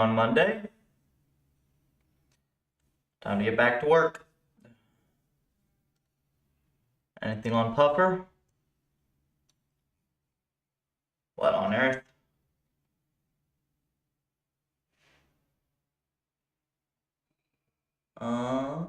on Monday. Time to get back to work. Anything on Puffer? What on earth? Uh...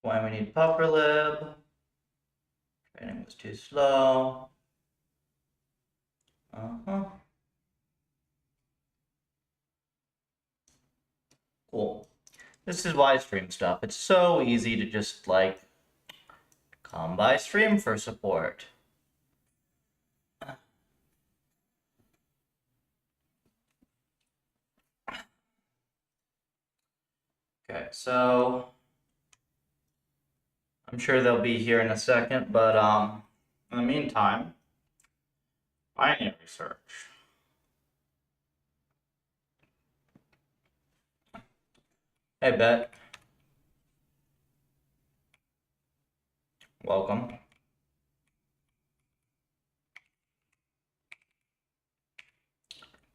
Why we need PufferLib. Training was too slow. Cool. This is why I stream stuff. It's so easy to just like come by stream for support. Okay, so I'm sure they'll be here in a second, but in the meantime, binary search. Hey, Bet. Welcome.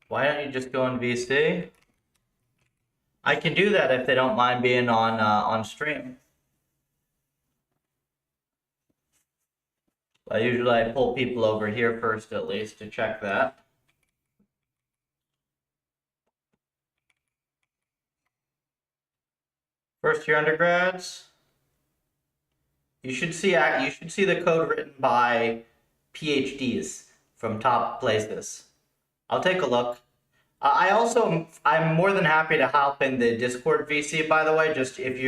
Why don't you just go in VC? I can do that if they don't mind being on stream. But usually I pull people over here first at least to check that. First year undergrads. You should see the code written by PhDs from top places. I'll take a look. I'm more than happy to help in the Discord VC, by the way. Just if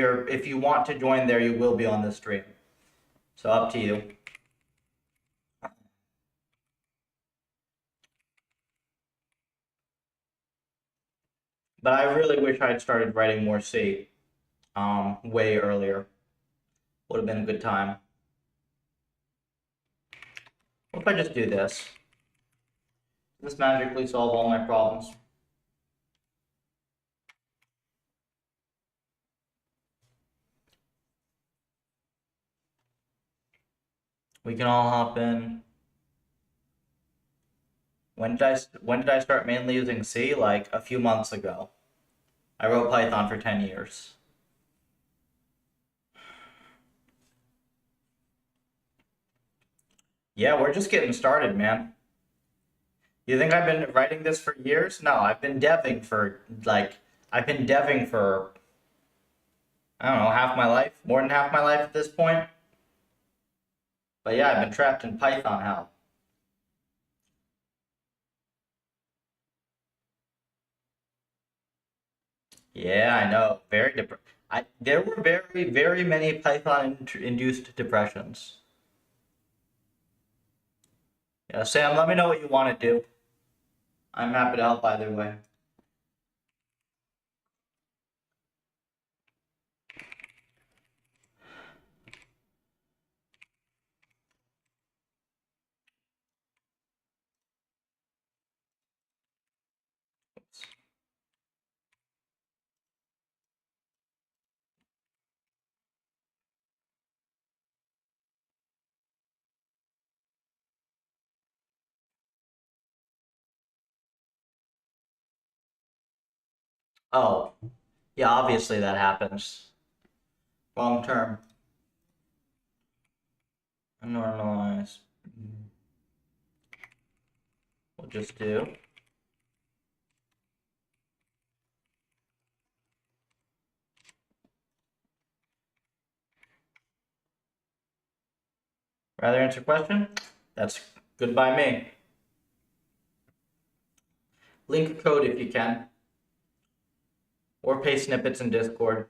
you want to join there, you will be on the stream. So up to you. But I really wish I had started writing more C way earlier. Would have been a good time. What if I just do this? Does this magically solve all my problems? We can all hop in. When did I start mainly using C? Like a few months ago. I wrote Python for 10 years. Yeah, we're just getting started, man. You think I've been writing this for years? No, I've been deving for I don't know, half my life, more than half my life at this point. But yeah, I've been trapped in Python hell. Yeah, I know. There were very many Python-induced depressions. Yeah, Sam, let me know what you want to do. I'm happy to help either way. Oh, yeah, obviously that happens. Long term. Normalize. We'll just do. Rather answer question? That's good by me. Link code if you can. Or paste snippets in Discord.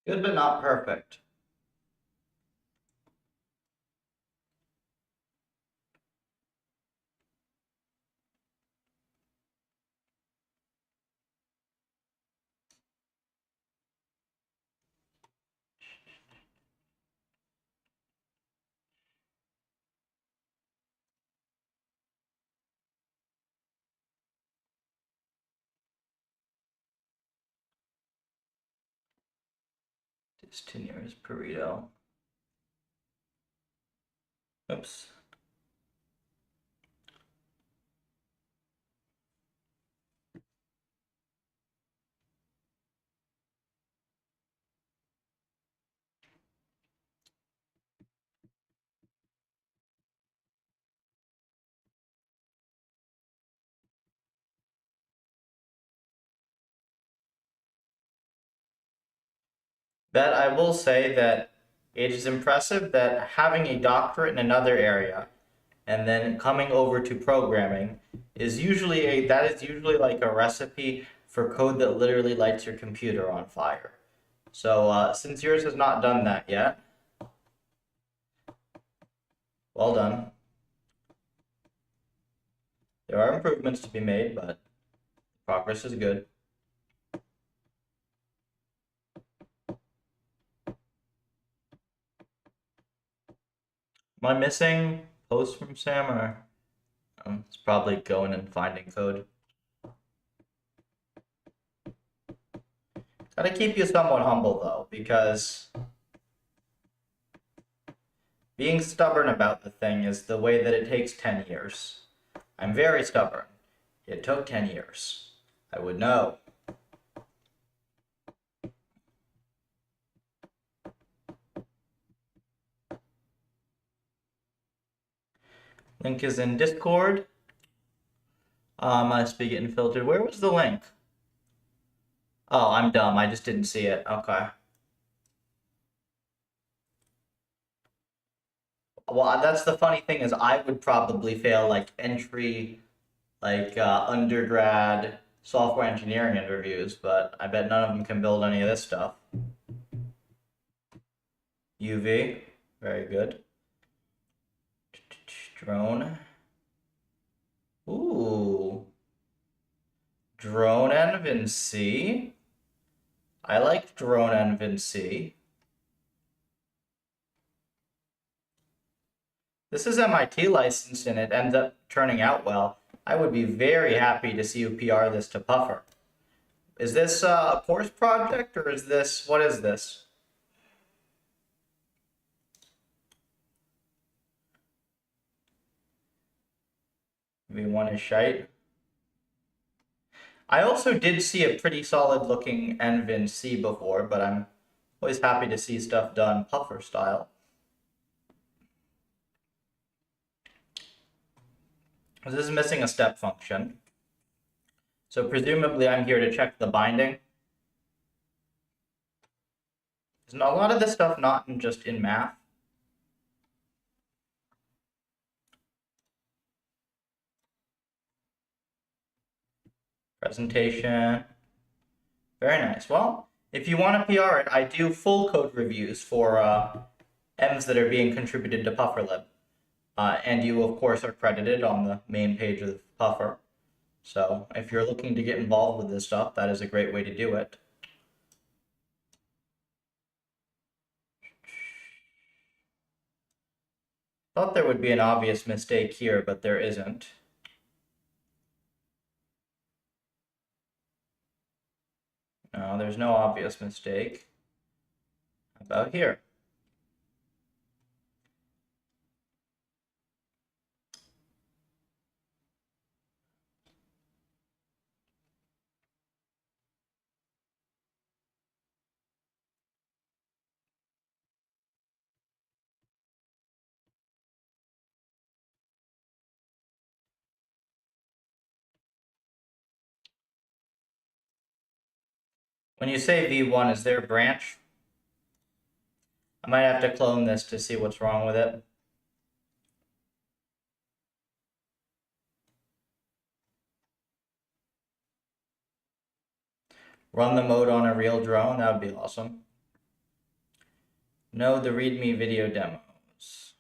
Good, but not perfect. It's 10 years burrito. Oops. That I will say that it is impressive that having a doctorate in another area and then coming over to programming is usually like a recipe for code that literally lights your computer on fire. So since yours has not done that yet, well done. There are improvements to be made, but progress is good. Am I missing posts from Sam, or it's probably going and finding code? Gotta keep you somewhat humble though, because being stubborn about the thing is the way that it takes 10 years. I'm very stubborn. It took 10 years. I would know. Link is in Discord. Must be getting filtered. Where was the link? Oh, I'm dumb. I just didn't see it. Okay. Well, that's the funny thing is I would probably fail like entry, like undergrad software engineering interviews, but I bet none of them can build any of this stuff. UV, very good. Drone. Ooh. Drone and C. I like drone and C. This is MIT licensed and it ends up turning out well. I would be very happy to see you PR this to Puffer. Is this a course project or is this, what is this? V1 is shite. I also did see a pretty solid looking NVIN C before, but I'm always happy to see stuff done Puffer style. This is missing a step function. So presumably I'm here to check the binding. Isn't a lot of this stuff not just in math? Presentation. Very nice. Well, if you want to PR it, I do full code reviews for M's that are being contributed to PufferLib. And you, of course, are credited on the main page of Puffer. So if you're looking to get involved with this stuff, that is a great way to do it. Thought there would be an obvious mistake here, but there isn't. No, there's no obvious mistake. How about here? When you say V1, is there a branch? I might have to clone this to see what's wrong with it. Run the mode on a real drone, that would be awesome. No, the README video demos.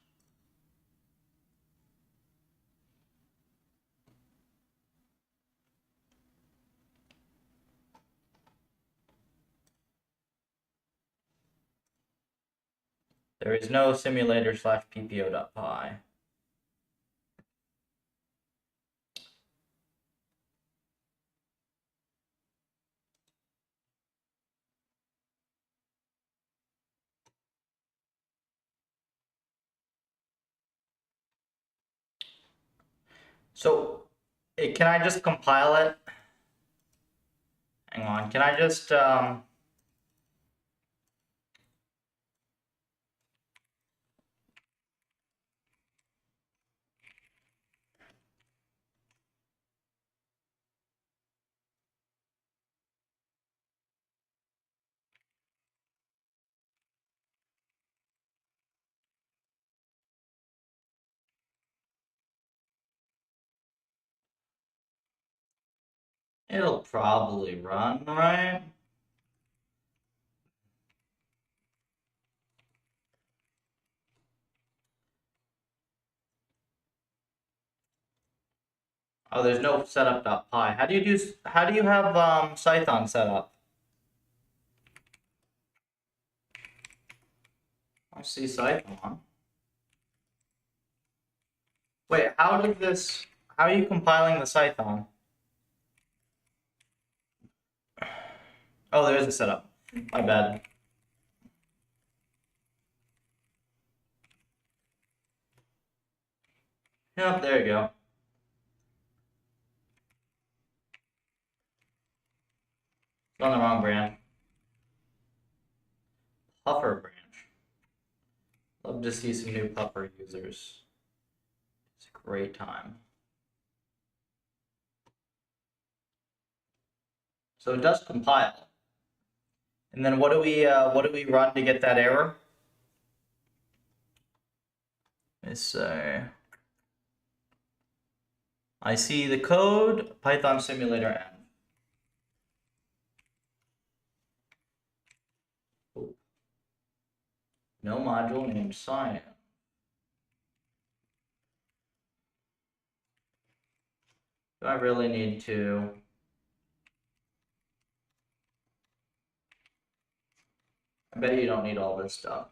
There is no simulator slash ppo.py. So, can I just compile it? Hang on, can I just, it'll probably run, right? Oh, there's no setup.py. How do you have Python set up? I see Python. Wait, how are you compiling the Python? Oh, there is a setup. My bad. Yep, there you go. It's on the wrong brand. Puffer branch. Love to see some new Puffer users. It's a great time. So it does compile. And then what do we run to get that error? Let's say I see the code Python simulator n. Oh. No module named cyan. Do I really need to? I bet you don't need all this stuff.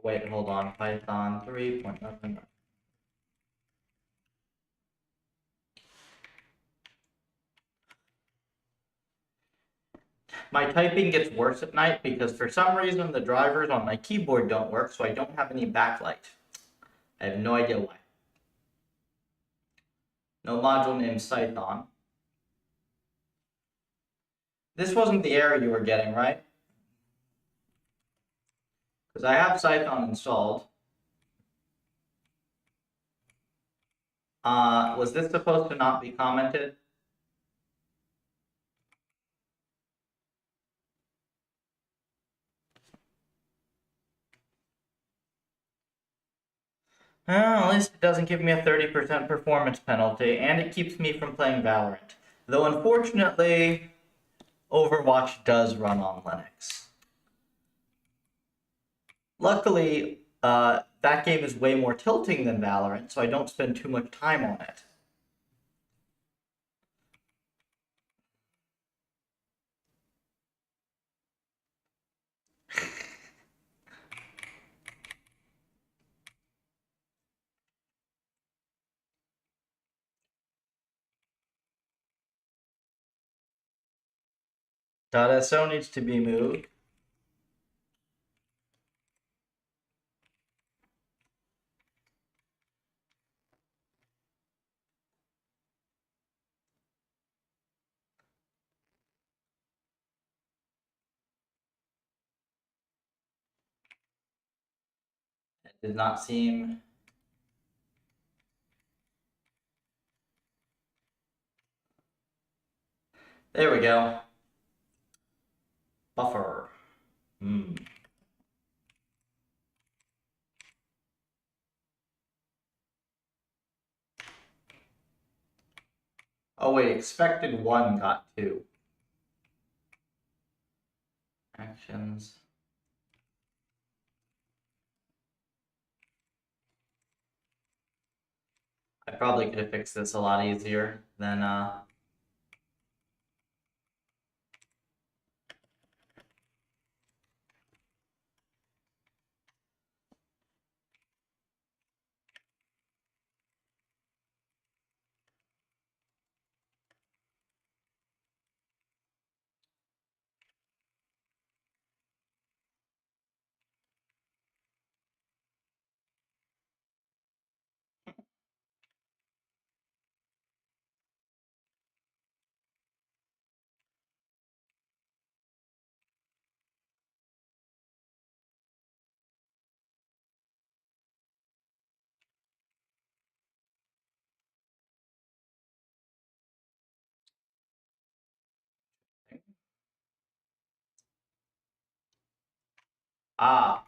Wait, hold on. Python 3.11. My typing gets worse at night because for some reason the drivers on my keyboard don't work, so I don't have any backlight. I have no idea why. No module named Python. This wasn't the error you were getting, right? Because I have Python installed. Was this supposed to not be commented? Well, at least it doesn't give me a 30% performance penalty, and it keeps me from playing Valorant. Though unfortunately, Overwatch does run on Linux. Luckily, that game is way more tilting than Valorant, so I don't spend too much time on it. .so needs to be moved. It did not seem There we go. Buffer. Oh wait, expected 1 got 2. Actions. I probably could have fixed this a lot easier than Ah,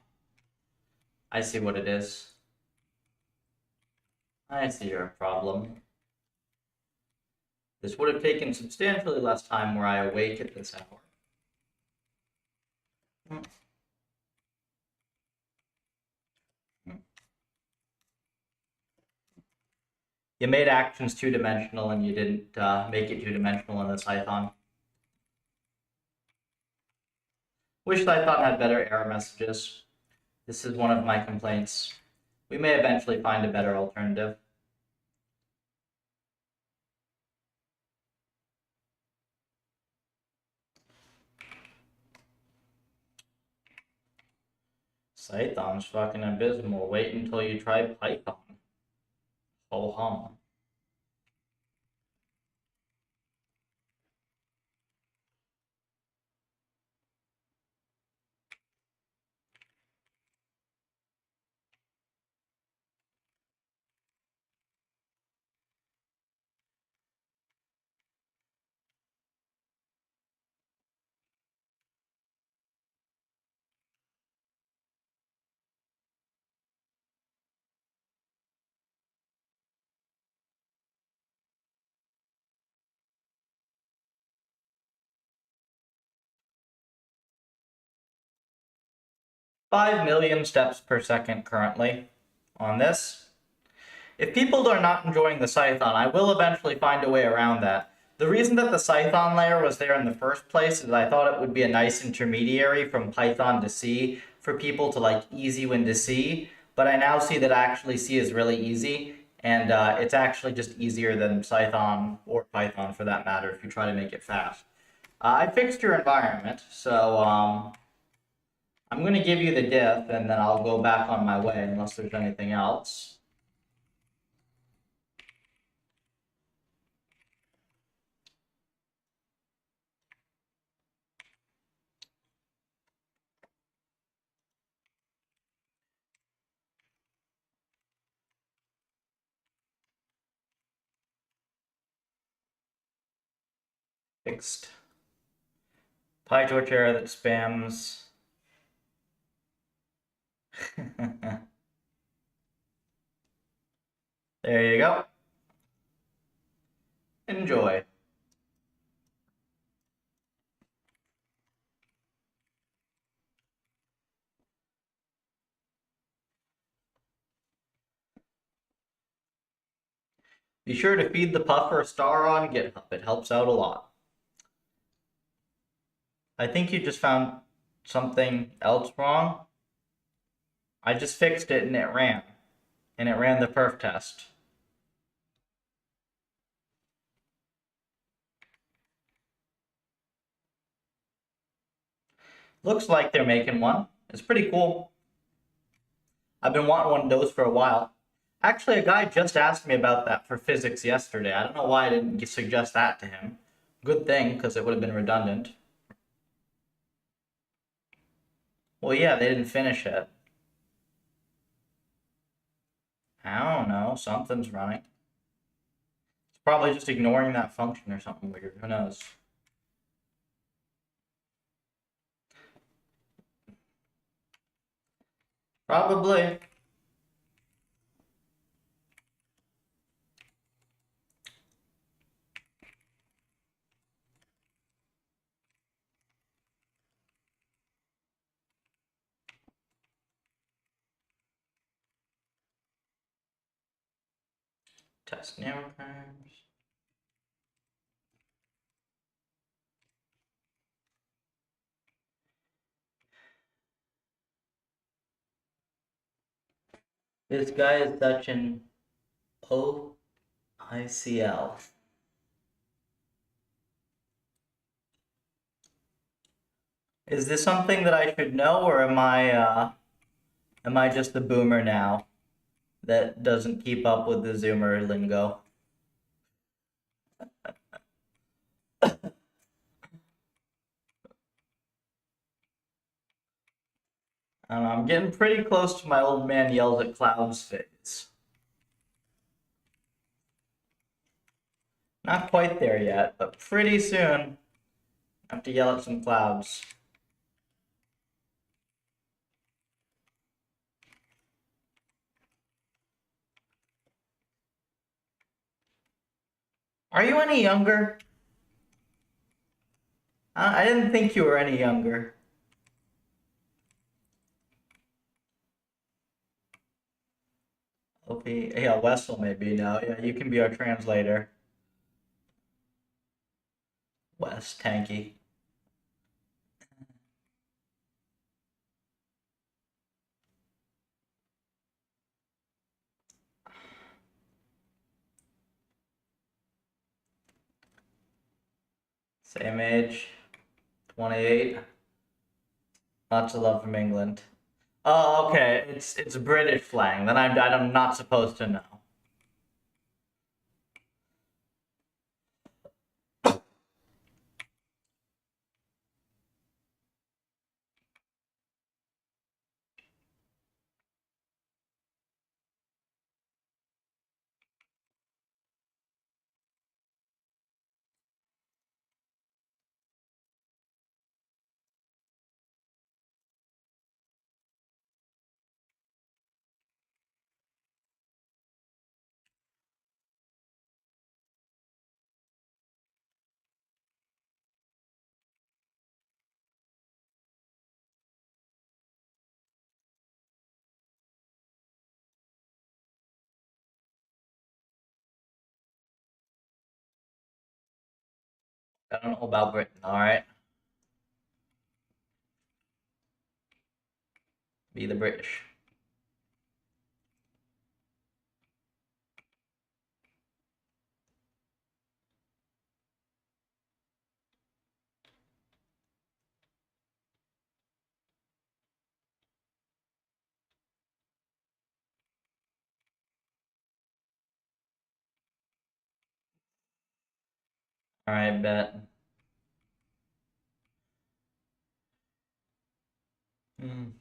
I see what it is. I see your problem. This would have taken substantially less time were I awake at this hour. You made actions two-dimensional and you didn't make it two-dimensional in the Python. Wish Python had better error messages. This is one of my complaints. We may eventually find a better alternative. Python's fucking abysmal. Wait until you try Python. Ho hum. Five million steps per second currently on this. If people are not enjoying the Python, I will eventually find a way around that. The reason that the Python layer was there in the first place is I thought it would be a nice intermediary from Python to C for people to like easy when to C, but I now see that actually C is really easy, and it's actually just easier than Python, or Python for that matter, if you try to make it fast. I fixed your environment, so I'm going to give you the diff, and then I'll go back on my way unless there's anything else. Fixed. PyTorch error that spams. There you go. Enjoy. Be sure to feed the puffer a star on GitHub. It helps out a lot. I think you just found something else wrong. I just fixed it and it ran. And it ran the perf test. Looks like they're making one. It's pretty cool. I've been wanting one of those for a while. Actually, a guy just asked me about that for physics yesterday. I don't know why I didn't suggest that to him. Good thing, because it would have been redundant. Well, yeah, they didn't finish it. I don't know. Something's running. It's probably just ignoring that function or something weird. Who knows? Probably. Test name frames. This guy is such an OICL. Is this something that I should know, or am I just the boomer now that doesn't keep up with the Zoomer lingo? I don't know, I'm getting pretty close to my old man yells at clouds phase. Not quite there yet, but pretty soon I have to yell at some clouds. Are you any younger? I didn't think you were any younger. Okay, yeah, Wessel maybe now. Yeah, you can be our translator. Wes, tanky. Same age, 28. Lots of love from England. Oh, okay. It's British slang. Then I'm not supposed to know. I don't know about Britain. All right, be the British. All right, bet. Mm.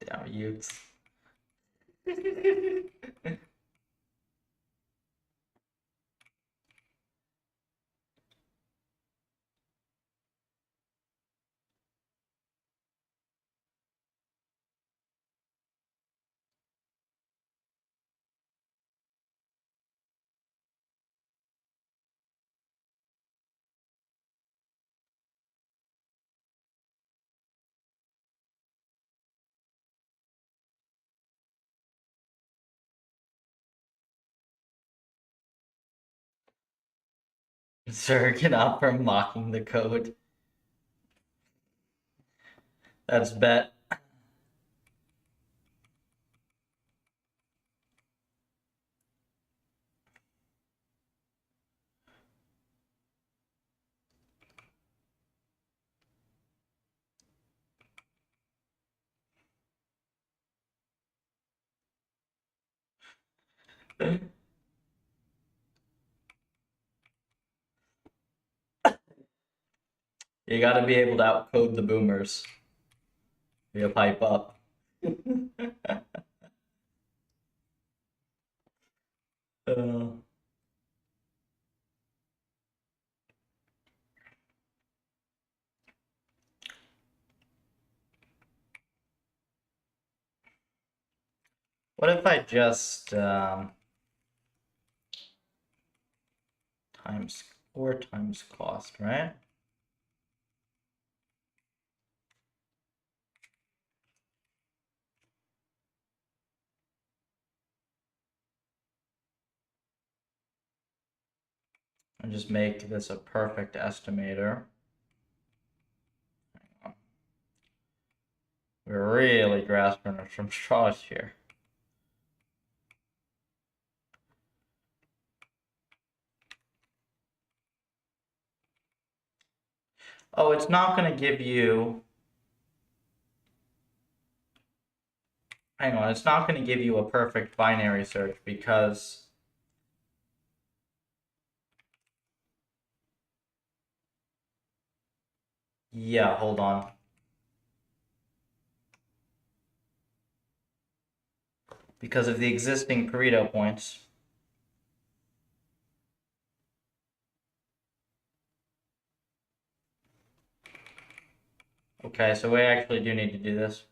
Damn youths. Sir, get up from mocking the code. That's bet. You gotta be able to outcode the boomers. You pipe up. uh, what if I just times 4 times cost, right? And just make this a perfect estimator. We're really grasping at some straws here. Oh, it's not going to give you... Hang on, it's not going to give you a perfect binary search because... Yeah, hold on. Because of the existing Pareto points. Okay, so we actually do need to do this.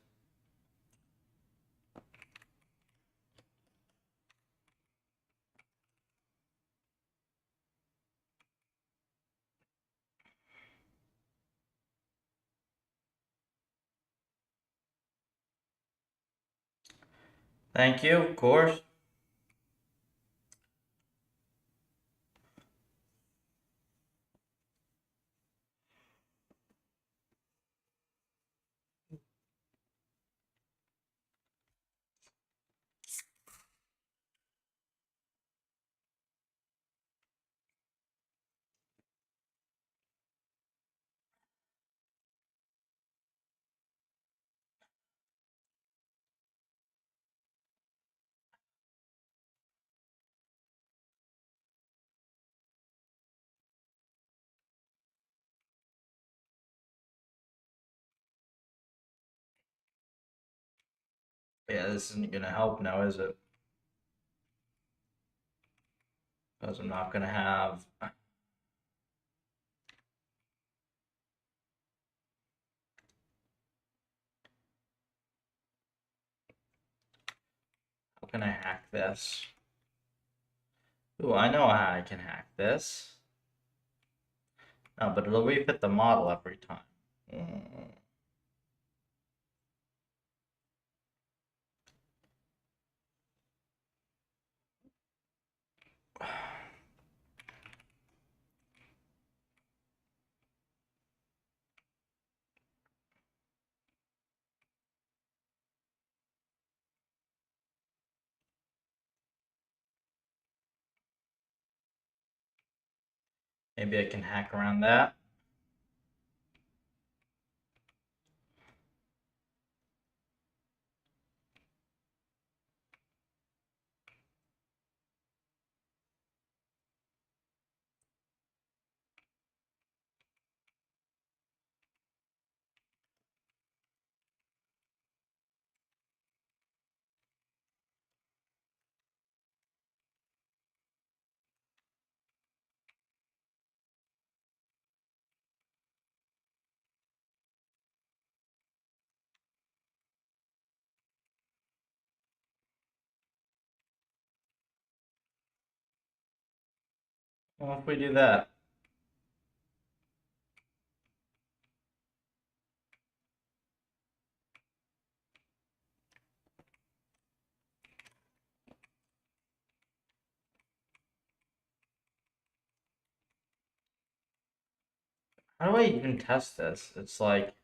Thank you, of course. Yeah, this isn't going to help now, is it? Because I'm not going to have... How can I hack this? Ooh, I know how I can hack this. No, but it'll refit the model every time. Maybe I can hack around that. Well, if we do that. How do I even test this? It's like...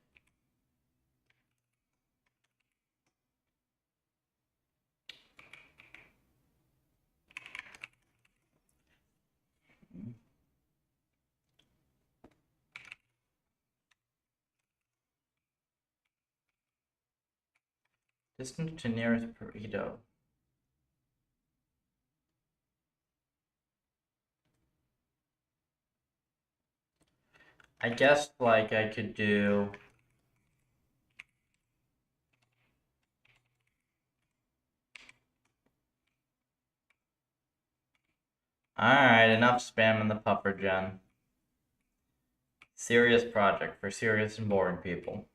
Distance to nearest Pareto. I guess like I could do. Alright, enough spamming the puffer gen. Serious project for serious and boring people.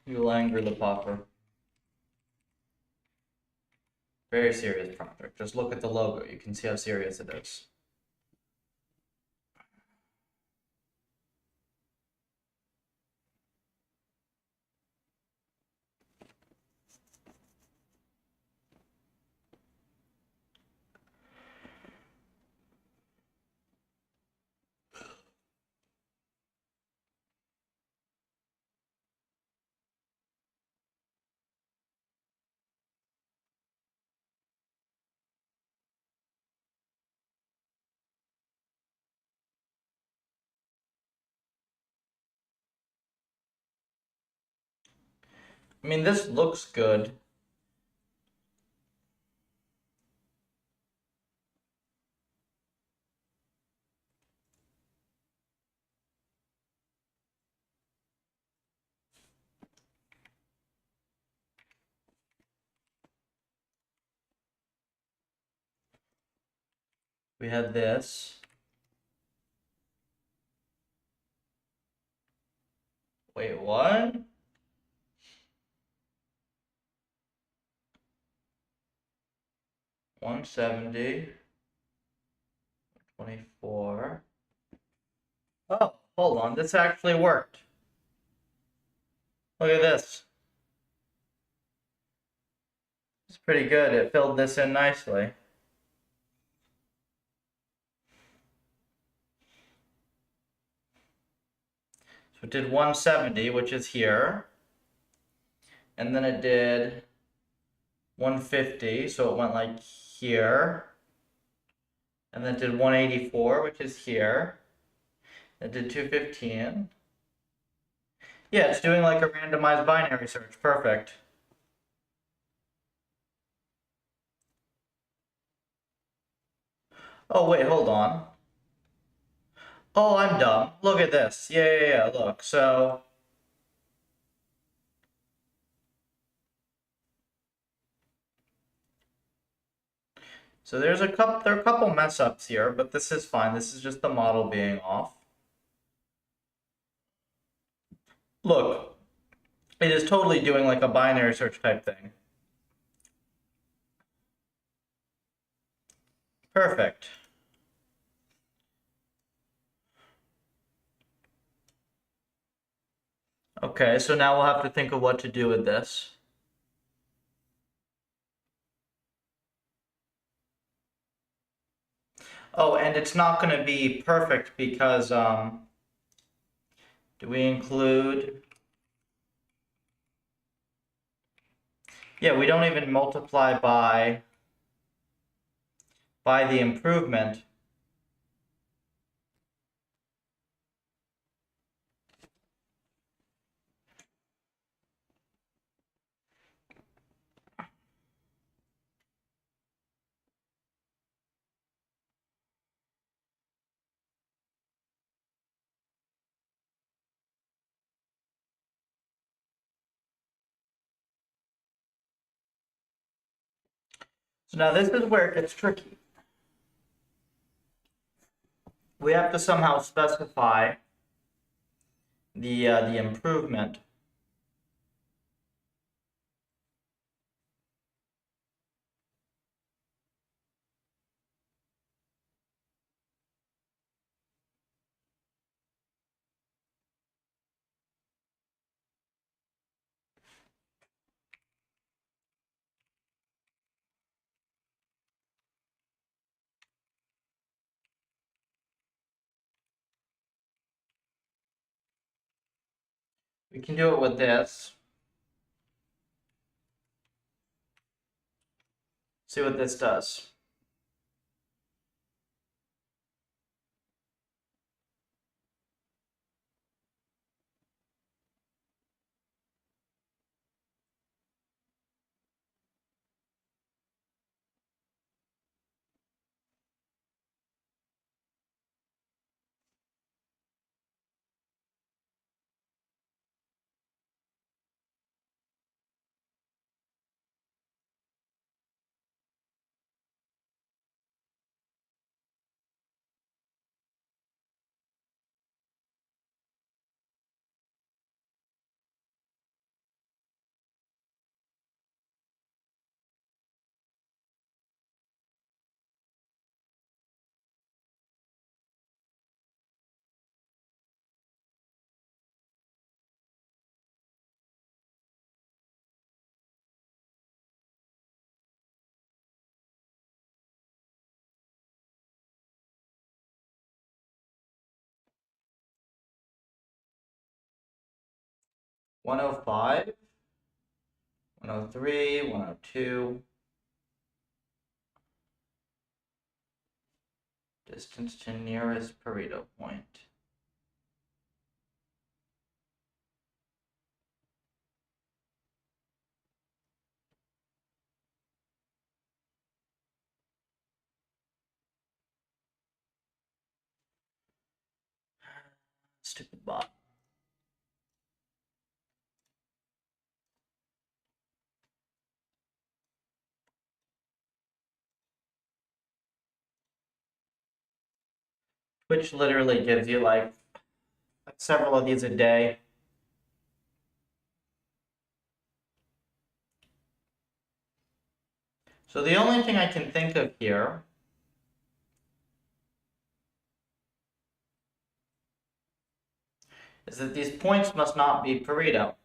You'll anger the puffer. Very serious project. Just look at the logo. You can see how serious it is. I mean, this looks good. We had this. Wait, what? $170. 24. Oh, hold on. This actually worked. Look at this. It's pretty good. It filled this in nicely. So it did 170, which is here. And then it did 150, so it went like here. And then it did 184, which is here. It did 215. Yeah, it's doing like a randomized binary search. Perfect. Oh, wait, hold on. Oh, I'm dumb. Look at this. Yeah, look. So there are a couple mess ups here, but this is fine. This is just the model being off. Look, it is totally doing like a binary search type thing. Perfect. Okay, so now we'll have to think of what to do with this. Oh, and it's not going to be perfect because, do we include... Yeah, we don't even multiply by the improvement. So now this is where it gets tricky. We have to somehow specify the improvement. We can do it with this. See what this does. 105, 103, 102. Distance to nearest Pareto point. Stupid bot. Twitch literally gives you like several of these a day. So the only thing I can think of here is that these points must not be Pareto.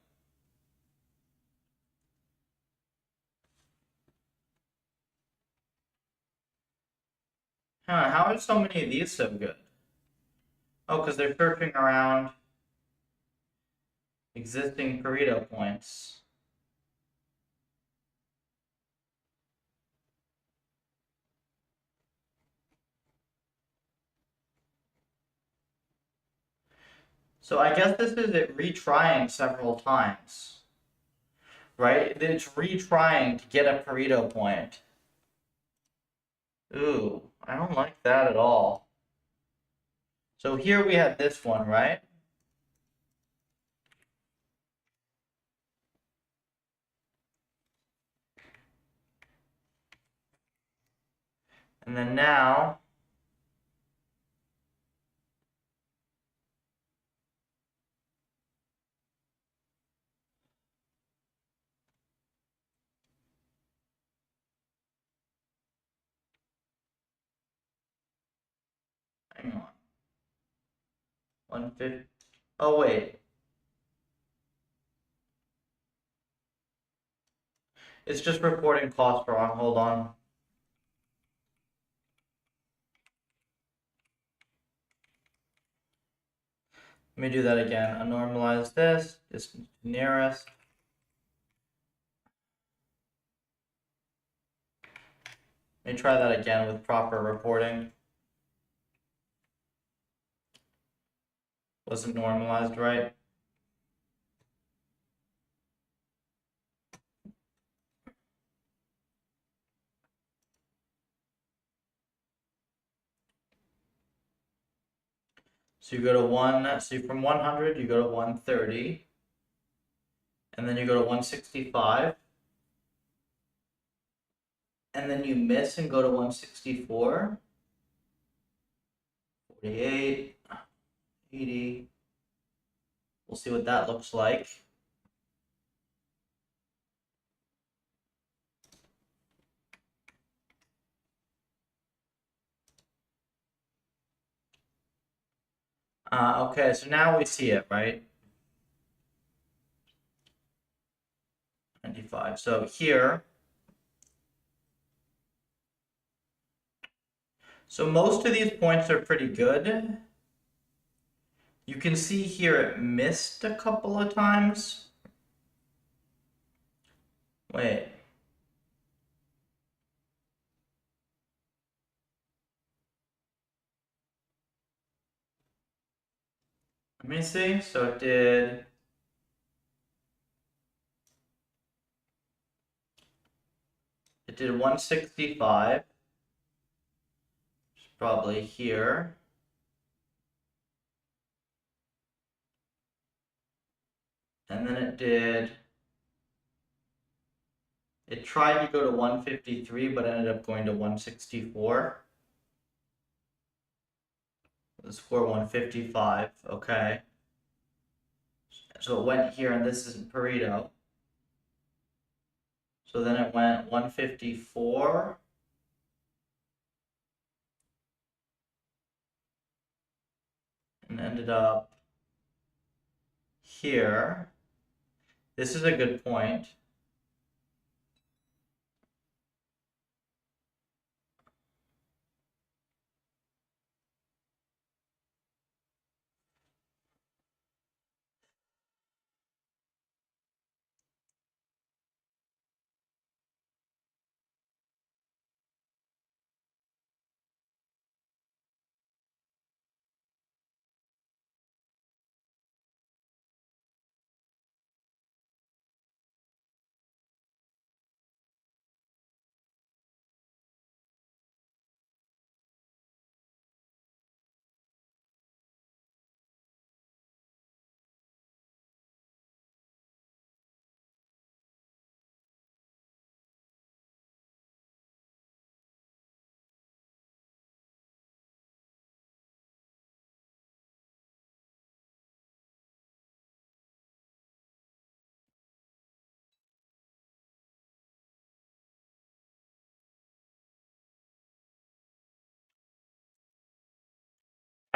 Huh, how are so many of these so good? Oh, because they're searching around existing Pareto points. So I guess this is it retrying several times, right? It's retrying to get a Pareto point. Ooh, I don't like that at all. So here we had this one, right? And then now, hang on, 150. Oh wait, it's just reporting cost wrong. Hold on. Let me do that again. Unnormalize this. Distance to nearest. Let me try that again with proper reporting. Wasn't normalized right. So you go to so from 100, you go to 130. And then you go to 165. And then you miss and go to 164. 48, 80. We'll see what that looks like. Okay, so now we see it, right? 95. So here, so most of these points are pretty good. You can see here it missed a couple of times. Wait. Let me see. So it did. It did 165. It's probably here. And then it tried to go to 153, but ended up going to 164. The score 155. Okay. So it went here, and this isn't Pareto. So then it went 154. And ended up here. This is a good point.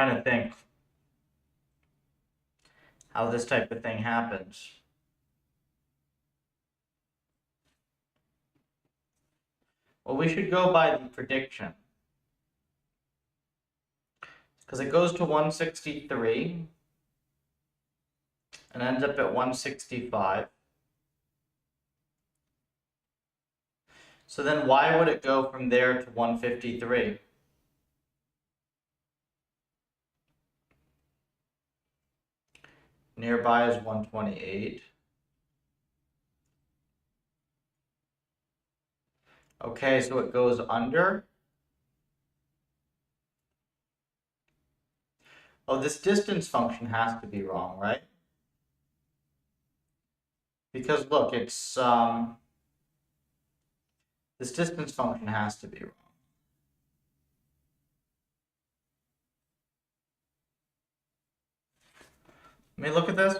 Trying to think how this type of thing happens. Well, we should go by the prediction. Because it goes to 163 and ends up at 165. So then why would it go from there to 153? Nearby is 128. Okay, so it goes under. Oh, this distance function has to be wrong, right? Because look, it's this distance function has to be wrong. Let me look at this.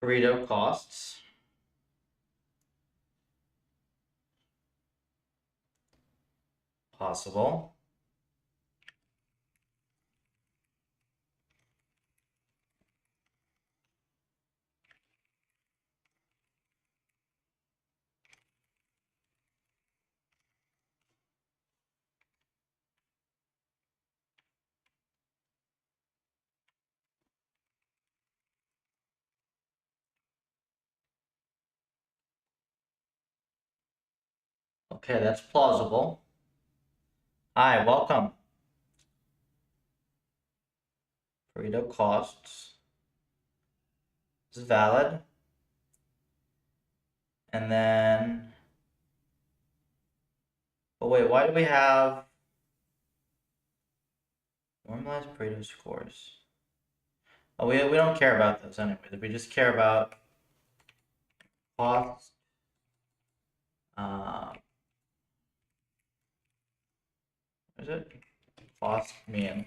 Pareto costs. Possible. Okay, that's plausible. Hi, welcome. Pareto costs is valid. And then, oh wait, why do we have normalized Pareto scores? Oh, we don't care about those anyway. We just care about cost. Is it cost mean?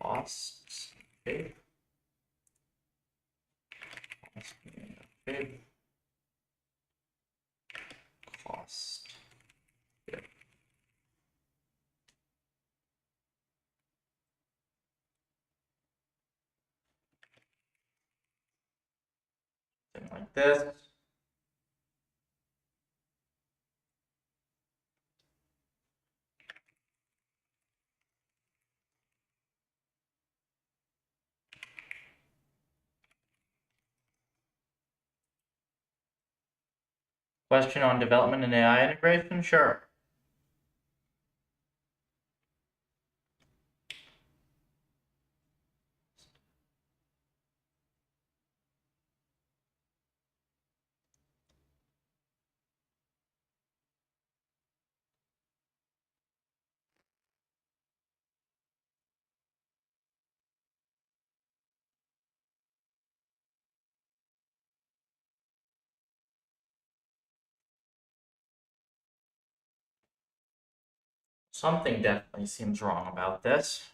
Costs. Okay. Cost mean. Okay. Cost. Okay. Something like this. Question on development and AI integration? Sure. Something definitely seems wrong about this.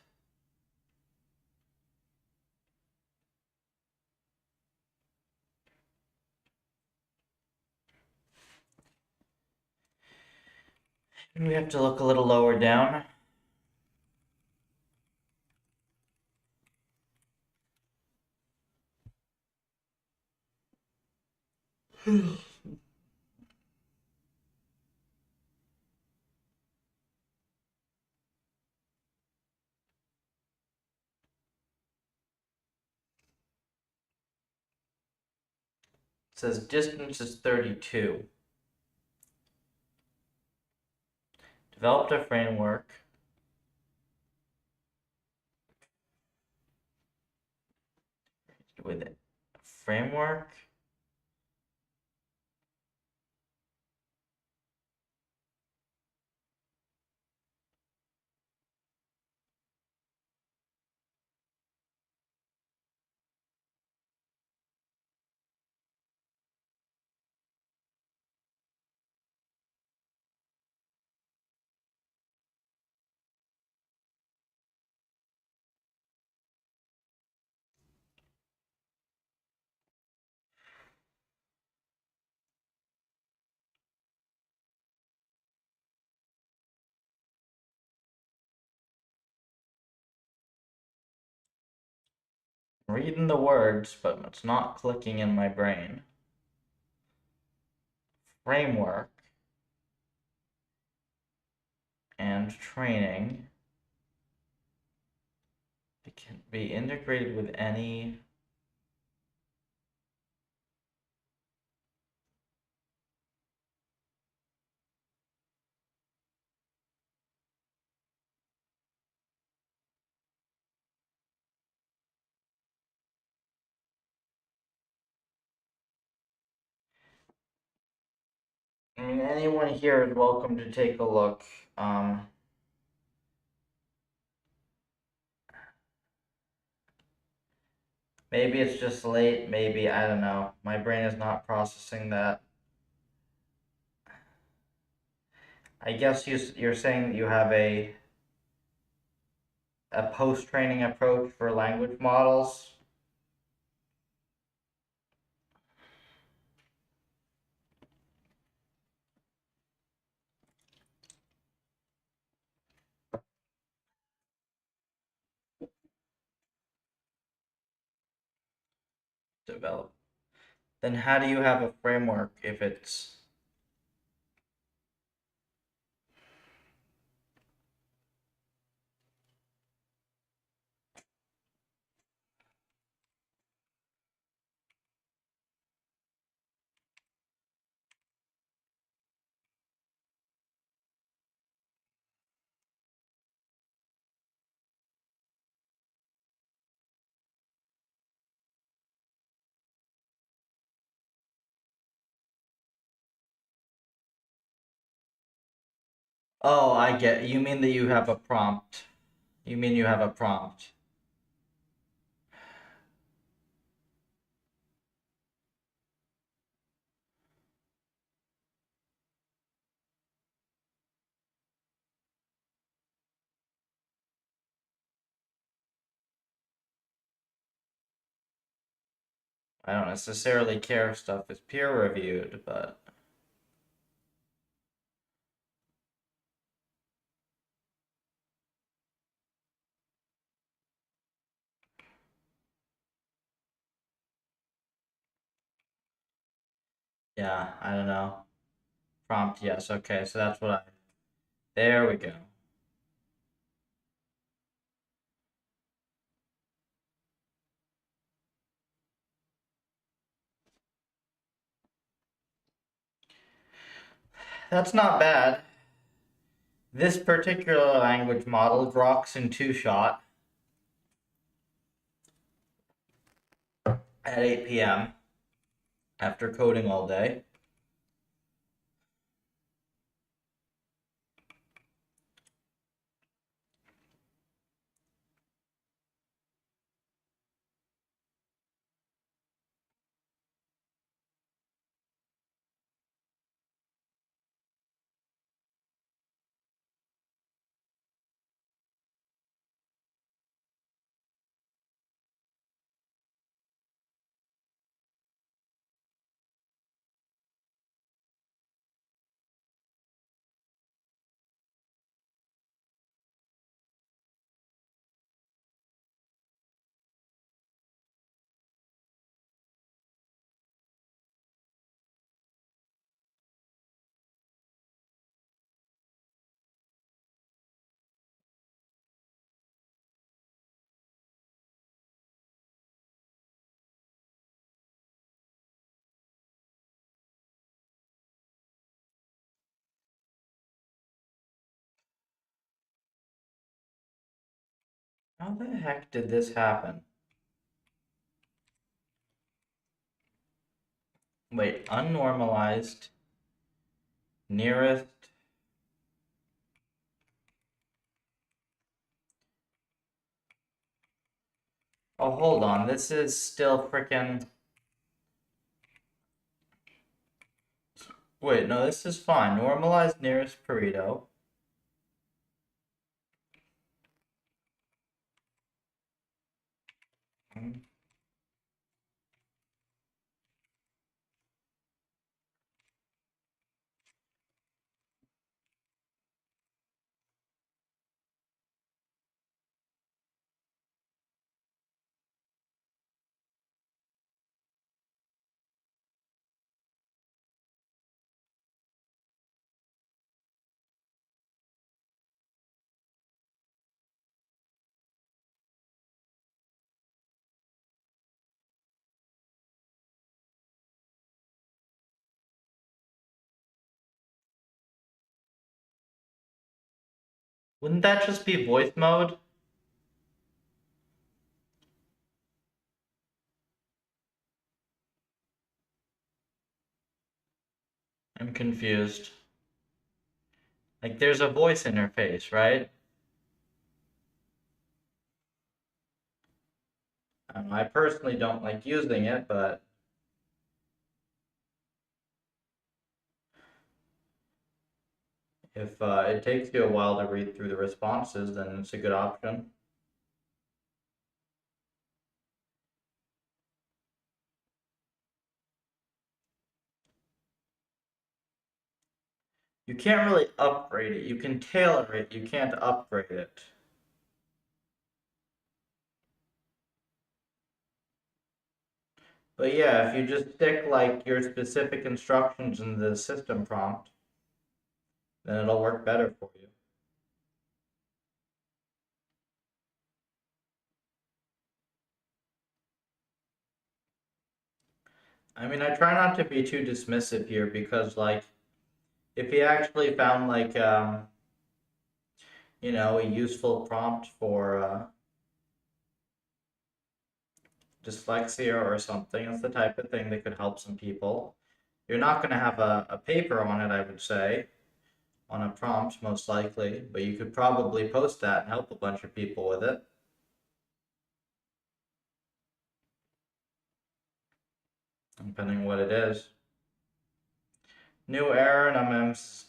We have to look a little lower down. It says distance is 32. Developed a framework. With it. Framework. I'm reading the words, but it's not clicking in my brain. Framework and training. It can be integrated with any I mean, anyone here is welcome to take a look. Maybe it's just late. Maybe, I don't know. My brain is not processing that. I guess you're saying that you have a post-training approach for language models. Develop. Then how do you have a framework if it's Oh, I get. You mean that you have a prompt. You mean you have a prompt. I don't necessarily care if stuff is peer reviewed, but yeah, I don't know. Prompt, yes. Okay, so that's what I. There we go. That's not bad. This particular language model rocks in two-shot at 8 p.m. after coding all day. How the heck did this happen? Wait, unnormalized nearest. Oh, hold on. This is still frickin'. Wait, no, this is fine. Normalized nearest Pareto. Wouldn't that just be voice mode? I'm confused. Like, there's a voice interface, right? I personally don't like using it, but if it takes you a while to read through the responses, then it's a good option. You can't really upgrade it. You can tailor it, you can't upgrade it. But yeah, if you just stick like your specific instructions in the system prompt, then it'll work better for you. I mean, I try not to be too dismissive here because, like, if he actually found like a useful prompt for dyslexia or something, it's the type of thing that could help some people. You're not going to have a paper on it, I would say, on a prompt most likely, but you could probably post that and help a bunch of people with it. Depending what it is. New error num-ems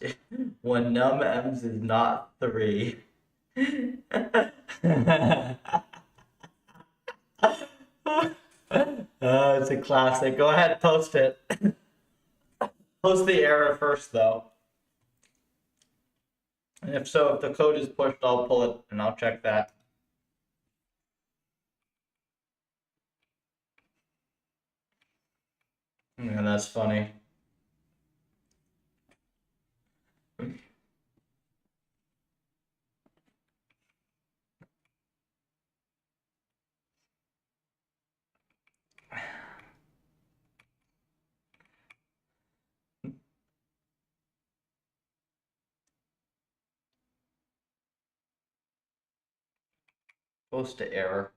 when num-ems is not 3. It's a classic. Go ahead, post it. Post the error first, though. And if so, if the code is pushed, I'll pull it and I'll check that. Yeah, that's funny. Post to error.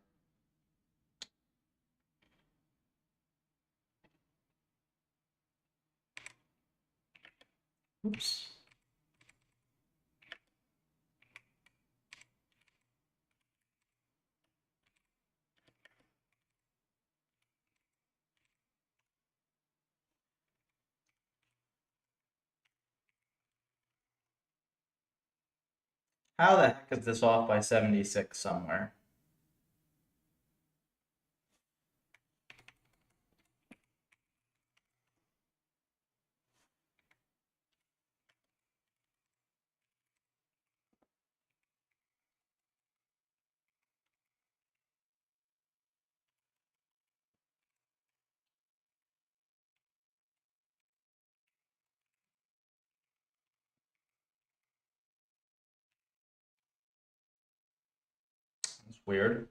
Oops. How the heck is this off by 76 somewhere? It's weird.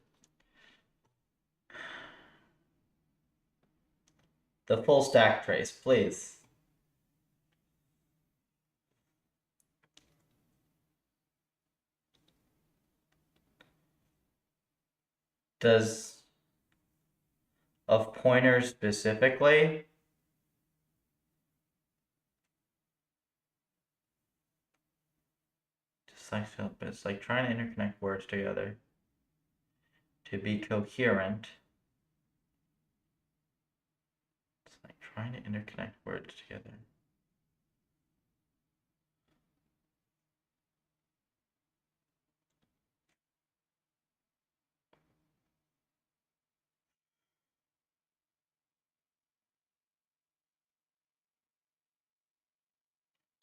The full stack trace, please. of pointers specifically. It's like trying to interconnect words together to be coherent. It's like trying to interconnect words together.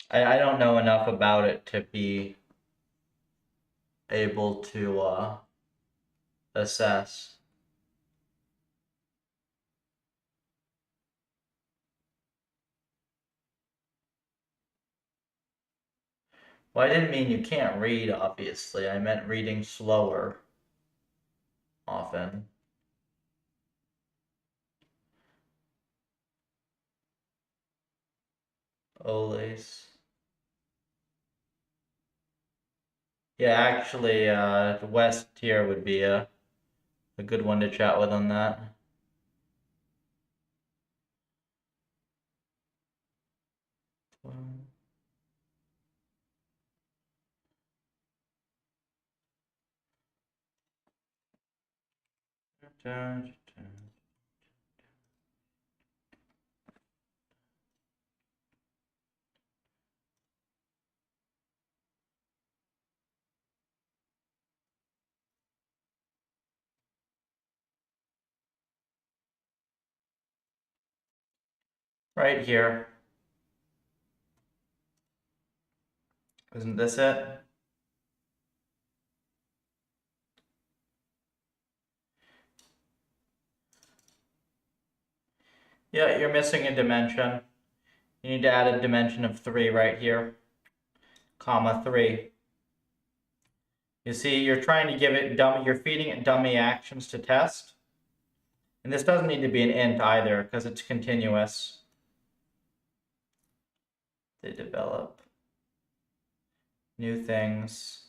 I don't know enough about it to be able to assess. Well, I didn't mean you can't read, obviously. I meant reading slower often. Olace. Yeah, actually, West here would be a good one to chat with on that. Right here. Isn't this it? Yeah, you're missing a dimension. You need to add a dimension of 3 right here, comma 3. You see, you're trying to give it you're feeding it dummy actions to test. And this doesn't need to be an int either, because it's continuous. They develop new things.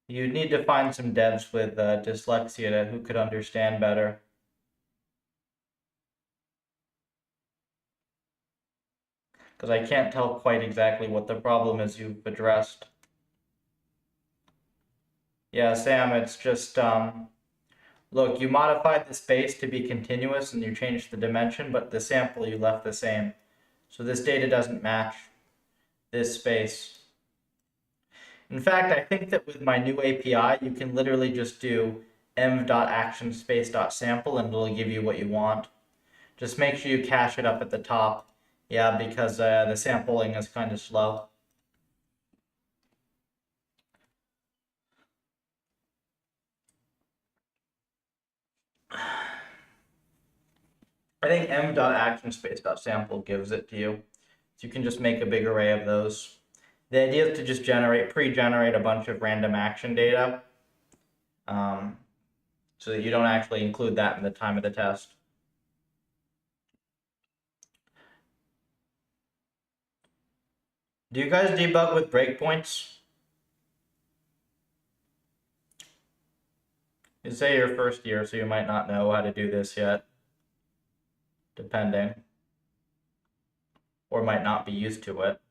You need to find some devs with dyslexia who could understand better. Because I can't tell quite exactly what the problem is you've addressed. Yeah, Sam, it's just, look, you modified the space to be continuous and you changed the dimension, but the sample you left the same. So this data doesn't match this space. In fact, I think that with my new API, you can literally just do env.actionspace.sample and it'll give you what you want. Just make sure you cache it up at the top. Yeah, because the sampling is kind of slow. I think m.actionspace.sample gives it to you. So you can just make a big array of those. The idea is to just pre-generate a bunch of random action data so that you don't actually include that in the time of the test. Do you guys debug with breakpoints? You say your first year, so you might not know how to do this yet, depending, or might not be used to it.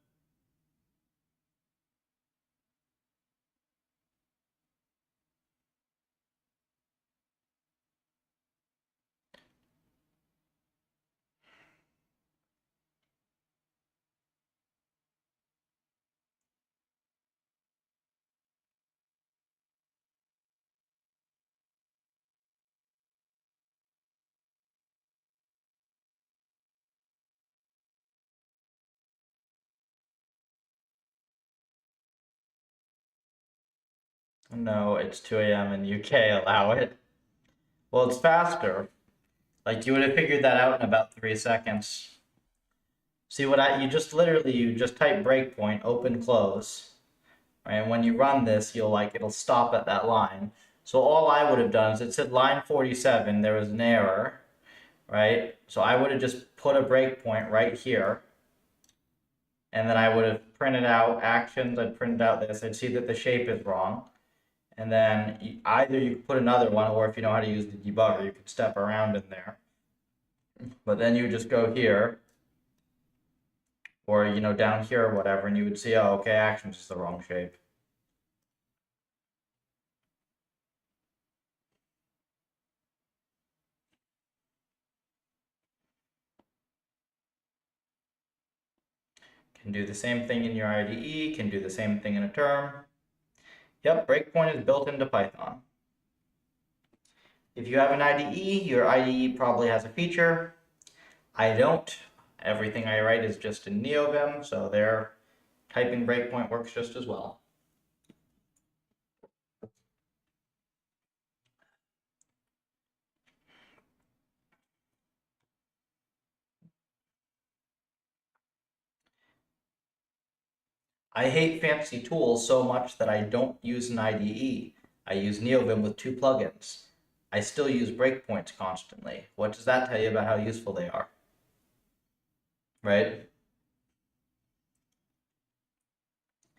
No, it's 2 a.m. in UK, allow it. Well, it's faster. Like, you would have figured that out in about 3 seconds. See what you just type breakpoint, open, close. Right? And when you run this, it'll stop at that line. So all I would have done is it said line 47, there was an error, right? So I would have just put a breakpoint right here. And then I would have printed out actions, I'd printed out this, I'd see that the shape is wrong. And then either you could put another one, or if you know how to use the debugger, you could step around in there. But then you would just go here, or down here or whatever, and you would see, oh, okay, action's just the wrong shape. Can do the same thing in your IDE, can do the same thing in a term. Yep, breakpoint is built into Python. If you have an IDE, your IDE probably has a feature. I don't. Everything I write is just in NeoVim, so their typing breakpoint works just as well. I hate fancy tools so much that I don't use an IDE. I use NeoVim with 2 plugins. I still use breakpoints constantly. What does that tell you about how useful they are? Right?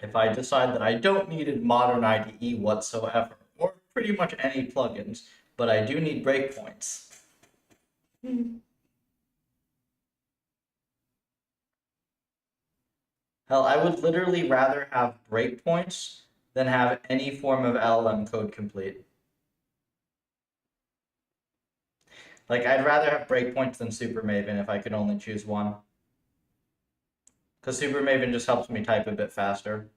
If I decide that I don't need a modern IDE whatsoever, or pretty much any plugins, but I do need breakpoints. Hell, I would literally rather have breakpoints than have any form of LLM code complete. Like, I'd rather have breakpoints than Super Maven if I could only choose one. Because Super Maven just helps me type a bit faster.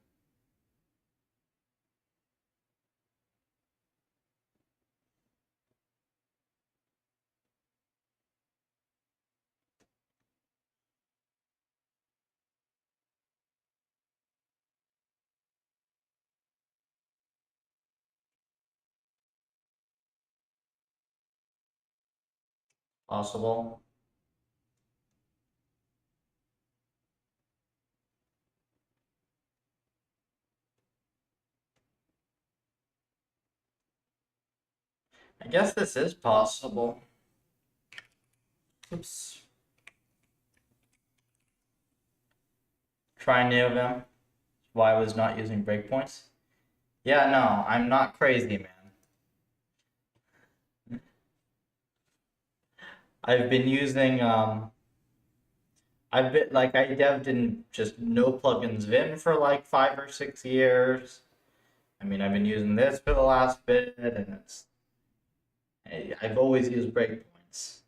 Possible. I guess this is possible. Oops. Try NeoVim. Why I was not using breakpoints. Yeah, no, I'm not crazy, man. I've been using I've been like I dev'd in just no plugins Vim for like 5 or 6 years. I mean, I've been using this for the last bit, and I've always used breakpoints.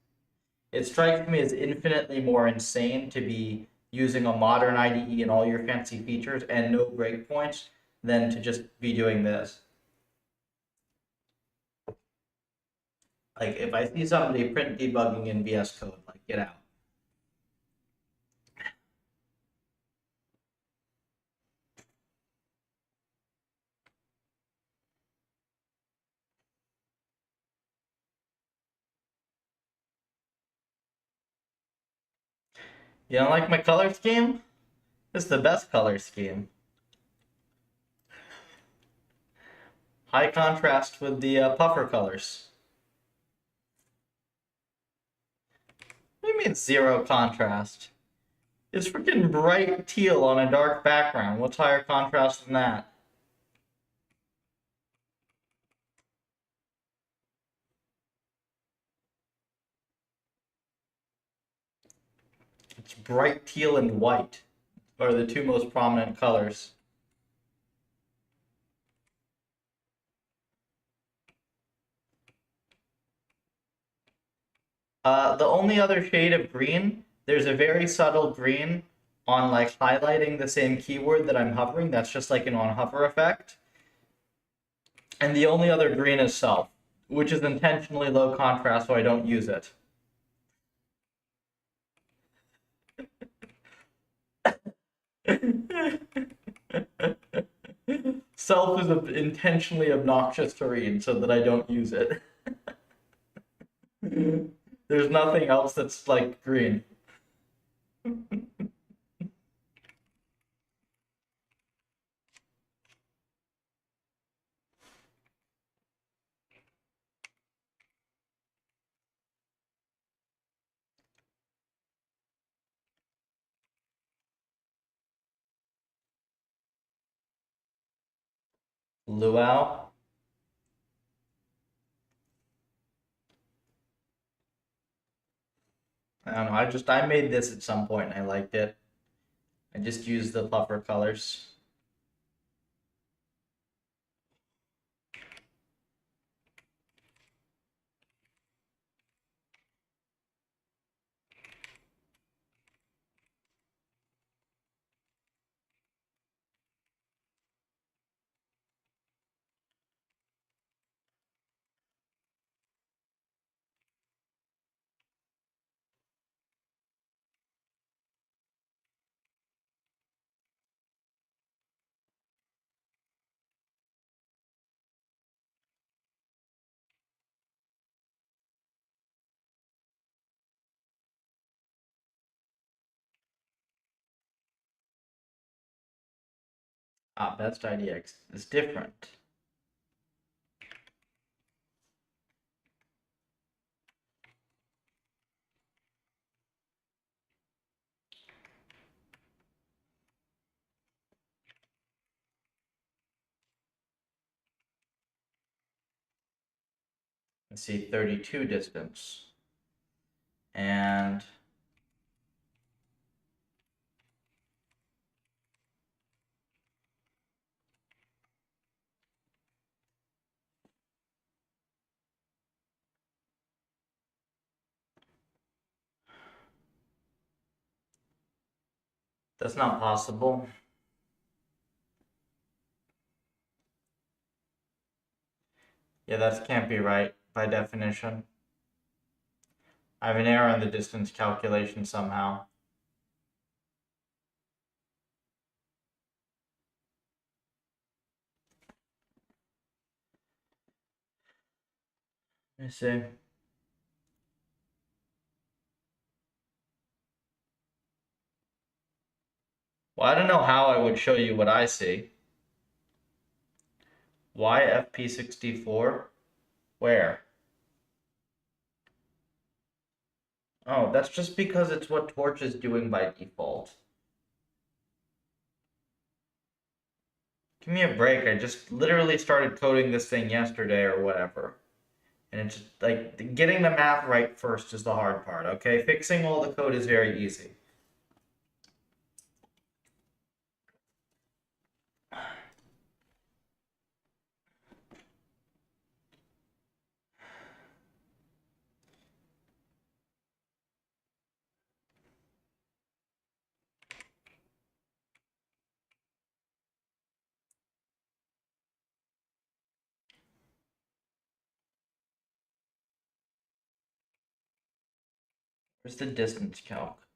It strikes me as infinitely more insane to be using a modern IDE and all your fancy features and no breakpoints than to just be doing this. Like, if I see somebody print debugging in VS Code, like, get out. You don't like my color scheme? It's the best color scheme. High contrast with the puffer colors. What do you mean zero contrast? It's freaking bright teal on a dark background. What's higher contrast than that? It's bright teal and white are the 2 most prominent colors. The only other shade of green, there's a very subtle green on like highlighting the same keyword that I'm hovering. That's just like an on hover effect. And the only other green is self, which is intentionally low contrast so I don't use it. Self is intentionally obnoxious to read so that I don't use it. There's nothing else that's like green. Luau. I don't know. I made this at some point and I liked it. I just used the puffer colors. Best IDX is different. Let's see, 32 distance. And that's not possible. Yeah, that can't be right by definition. I have an error in the distance calculation somehow. Let me see. Well, I don't know how I would show you what I see. Why FP64? Where? Oh, that's just because it's what Torch is doing by default. Give me a break. I just literally started coding this thing yesterday or whatever. And it's just like getting the math right first is the hard part, okay? Fixing all the code is very easy. Where's the distance calc?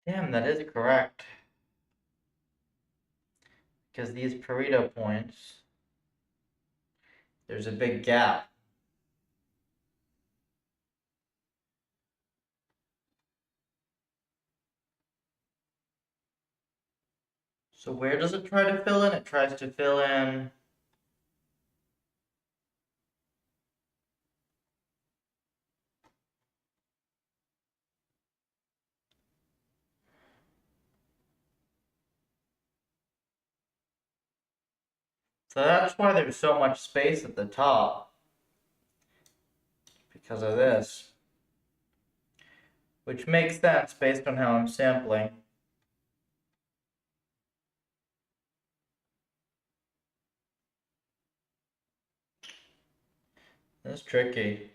Damn, that is correct. Because these Pareto points, there's a big gap. So where does it try to fill in? It tries to fill in so that's why there's so much space at the top. Because of this. Which makes sense based on how I'm sampling. That's tricky.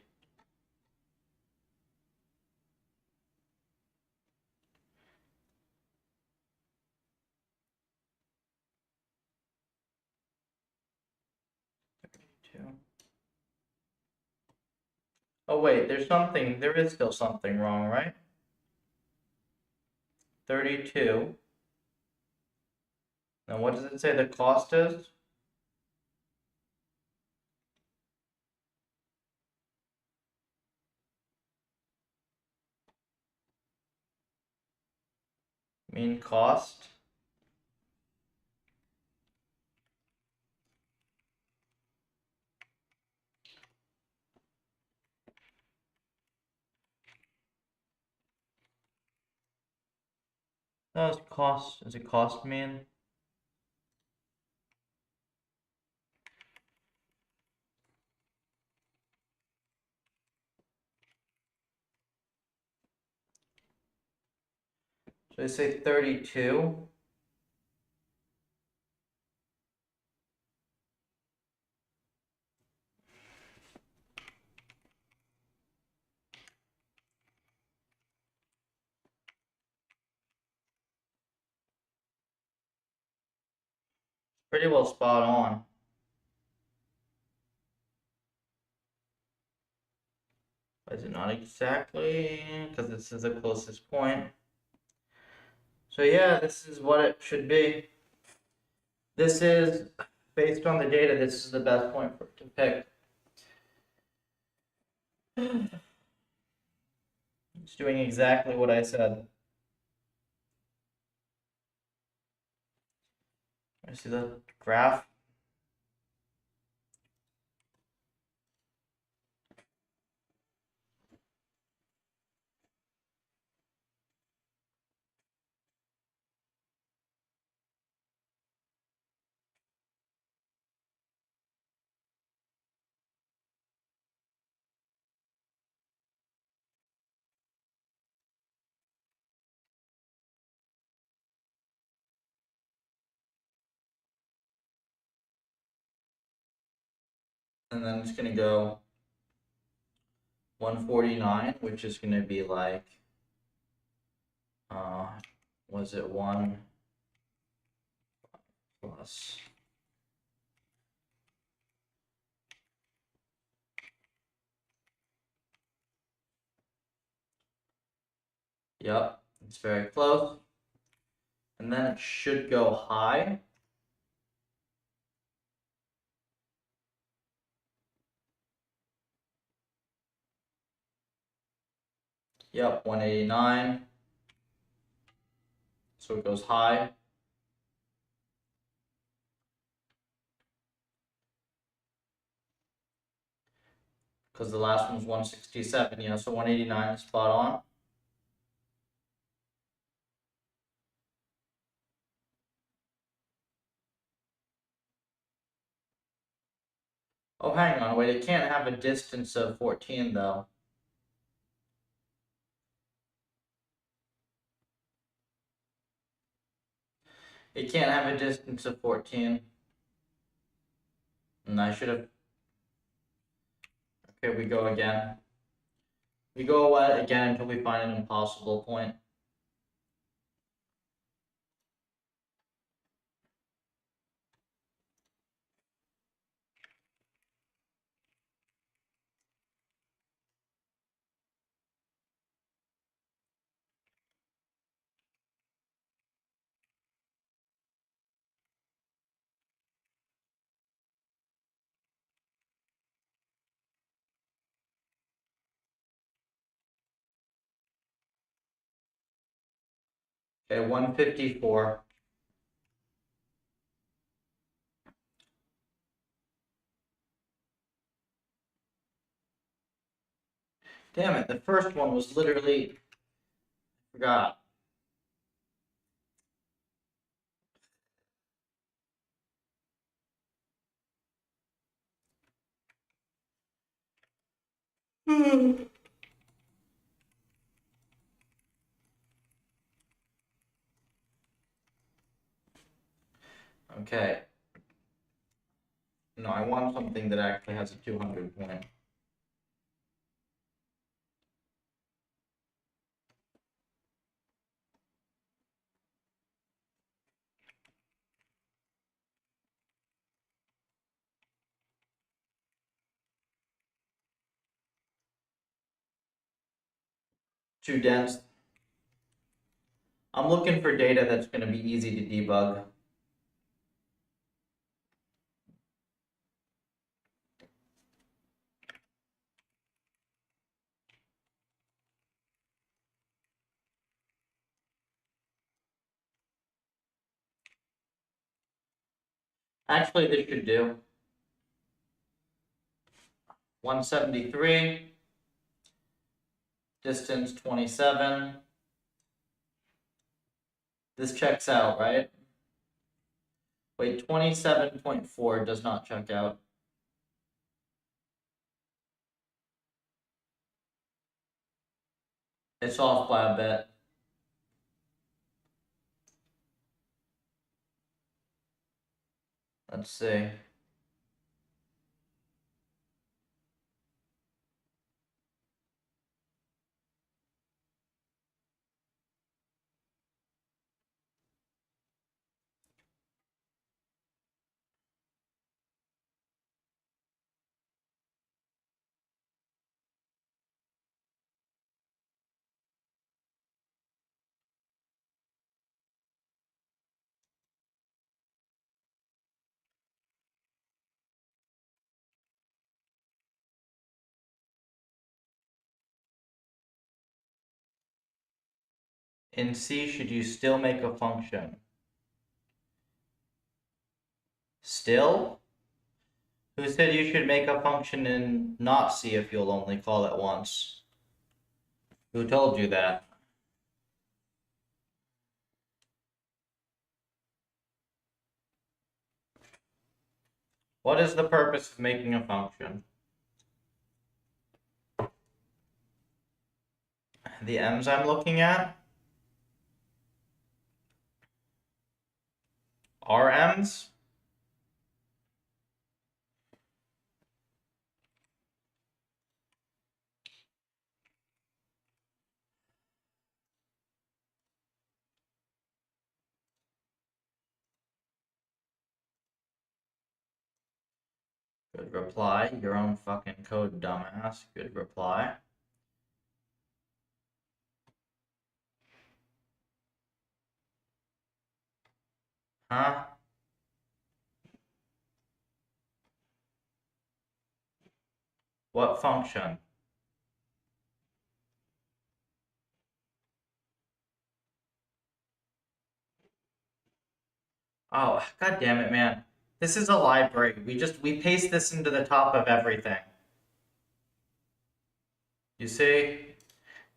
Oh wait, there is still something wrong, right? 32. Now what does it say the cost is? Mean cost. That was cost. Is it cost mean? Should I say 32? Pretty well spot on. Is it not exactly? Because this is the closest point. So yeah, this is what it should be. This is, based on the data, this is the best point for it to pick. It's doing exactly what I said. I see the graph. And then it's gonna go 149, which is gonna be like, was it 1 plus? Yep, it's very close. And then it should go high. Yep, 189. So it goes high. Because the last one was 167, yeah, so 189 is spot on. Oh, hang on, wait, it can't have a distance of 14 though. It can't have a distance of 14. And I should have. Okay, we go again. We go again until we find an impossible point. Okay, 154. Damn it, the first one was literally, forgot. Okay. No, I want something that actually has a 200 point. Too dense. I'm looking for data that's going to be easy to debug. Actually, this should do. 173. Distance 27. This checks out, right? Wait, 27.4 does not check out. It's off by a bit. Let's see. In C, should you still make a function? Still? Who said you should make a function in not C if you'll only call it once? Who told you that? What is the purpose of making a function? The m's I'm looking at are m's? Good reply. Your own fucking code, dumbass. Good reply. Huh? What function? Oh, god damn it, man. This is a library. We paste this into the top of everything. You see?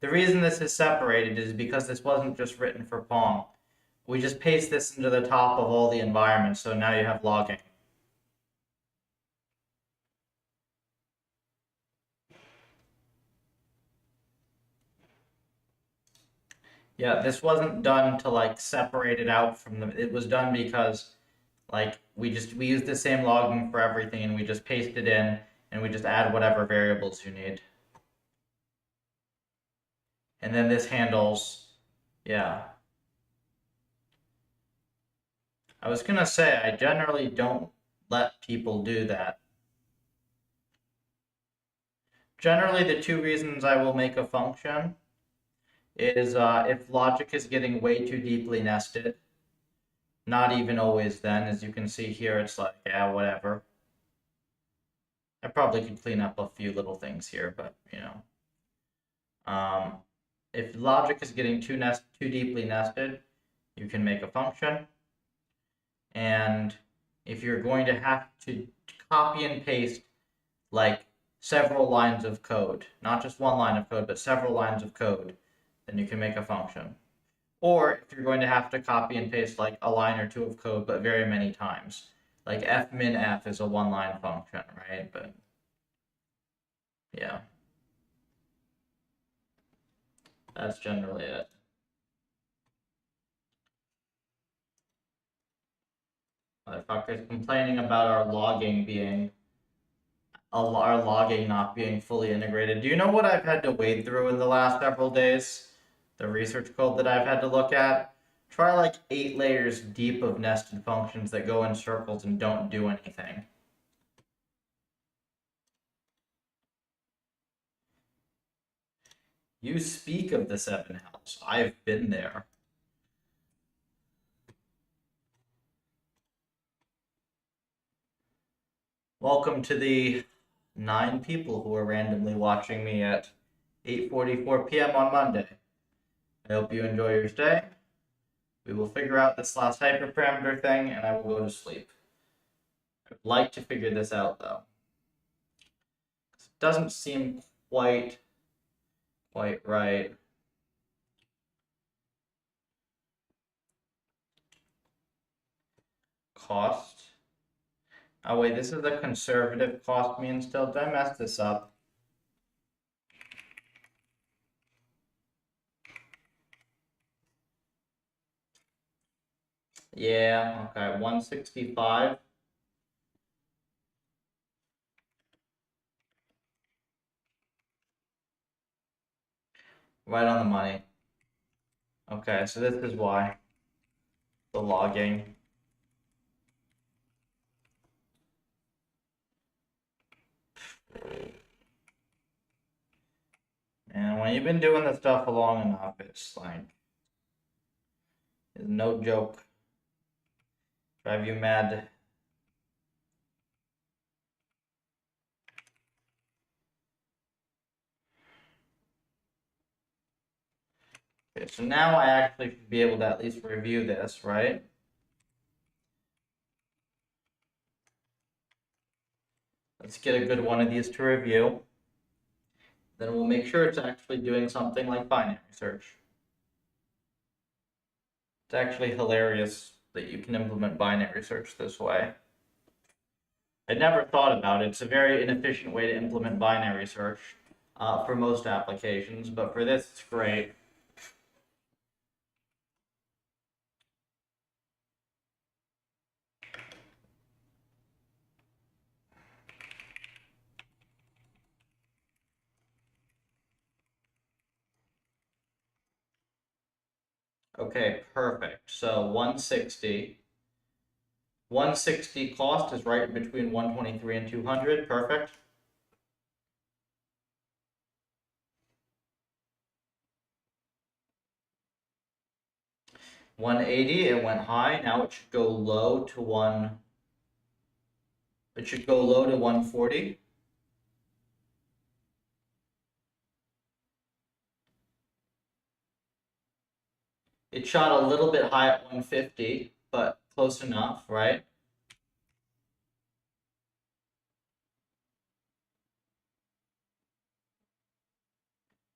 The reason this is separated is because this wasn't just written for Pong. We just paste this into the top of all the environments, so now you have logging. Yeah, this wasn't done to like separate it out from the. It was done because like we use the same logging for everything and we just paste it in and we just add whatever variables you need. And then this handles, yeah. I was gonna say, I generally don't let people do that. Generally, the two reasons I will make a function is if logic is getting way too deeply nested. Not even always then, as you can see here, it's like, yeah, whatever. I probably could clean up a few little things here, but, you know. If logic is getting too deeply nested, you can make a function. And if you're going to have to copy and paste like several lines of code, not just one line of code, but several lines of code, then you can make a function. Or if you're going to have to copy and paste like a line or two of code, but very many times, like fminf is a one-line function, right? But yeah, that's generally it. Motherfuckers complaining about our logging not being fully integrated. Do you know what I've had to wade through in the last several days? The research code that I've had to look at? Try like 8 layers deep of nested functions that go in circles and don't do anything. You speak of the 7 hells. I've been there. Welcome to the 9 people who are randomly watching me at 8:44 p.m. on Monday. I hope you enjoy your stay. We will figure out this last hyperparameter thing, and I will go to sleep. I'd like to figure this out, though. It doesn't seem quite right. Cost. Oh wait, this is the conservative cost mean still. Did I mess this up? Yeah, okay, 165. Right on the money. Okay, so this is why. The logging. And when you've been doing this stuff for long enough, it's like, it's no joke. Drive you mad. Okay, so now I actually should be able to at least review this, right? Let's get a good one of these to review. Then we'll make sure it's actually doing something like binary search. It's actually hilarious that you can implement binary search this way. I never thought about it. It's a very inefficient way to implement binary search for most applications, but for this, it's great. Okay, perfect. So 160. 160 cost is right between 123 and 200. Perfect. 180, it went high. Now it should go low to 140. It shot a little bit high at 150, but close enough, right?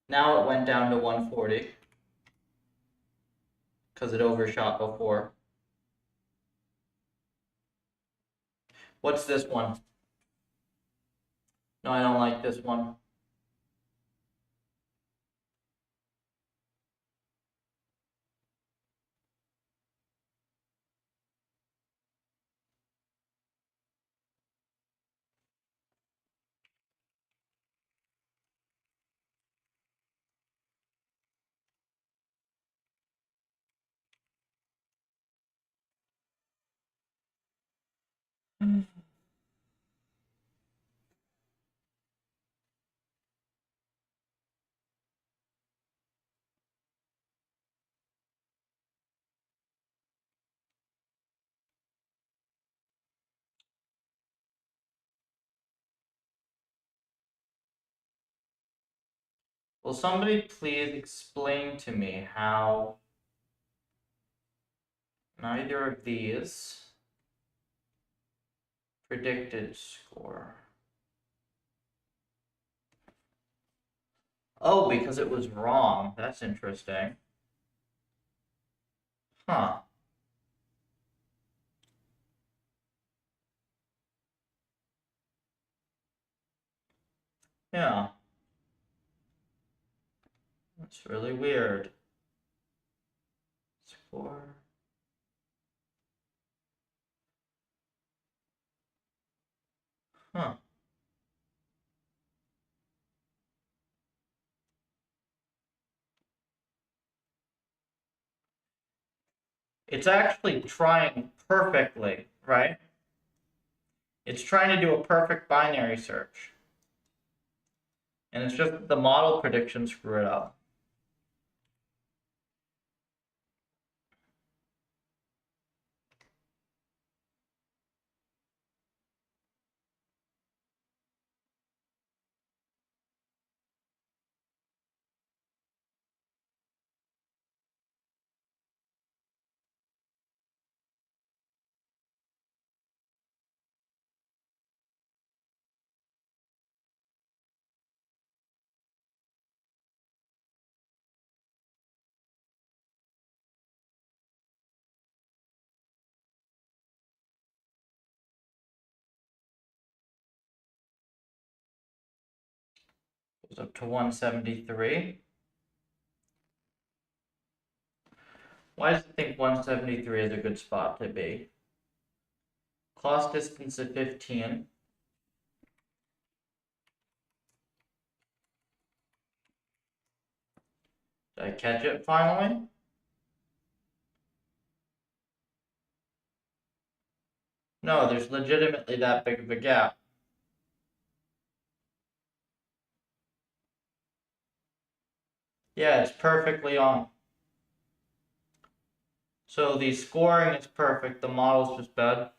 Now it went down to 140 because it overshot before. What's this one? No, I don't like this one. Will somebody please explain to me how Neither of these. Predicted score. Oh, because it was wrong. That's interesting. Huh. Yeah. That's really weird. Score. Huh. It's actually trying perfectly, right? It's trying to do a perfect binary search. And it's just that the model prediction screw it up. Goes up to 173. Why does it think 173 is a good spot to be? Cross distance of 15. Did I catch it finally? No, there's legitimately that big of a gap. Yeah, it's perfectly on. So the scoring is perfect, the model's just bad.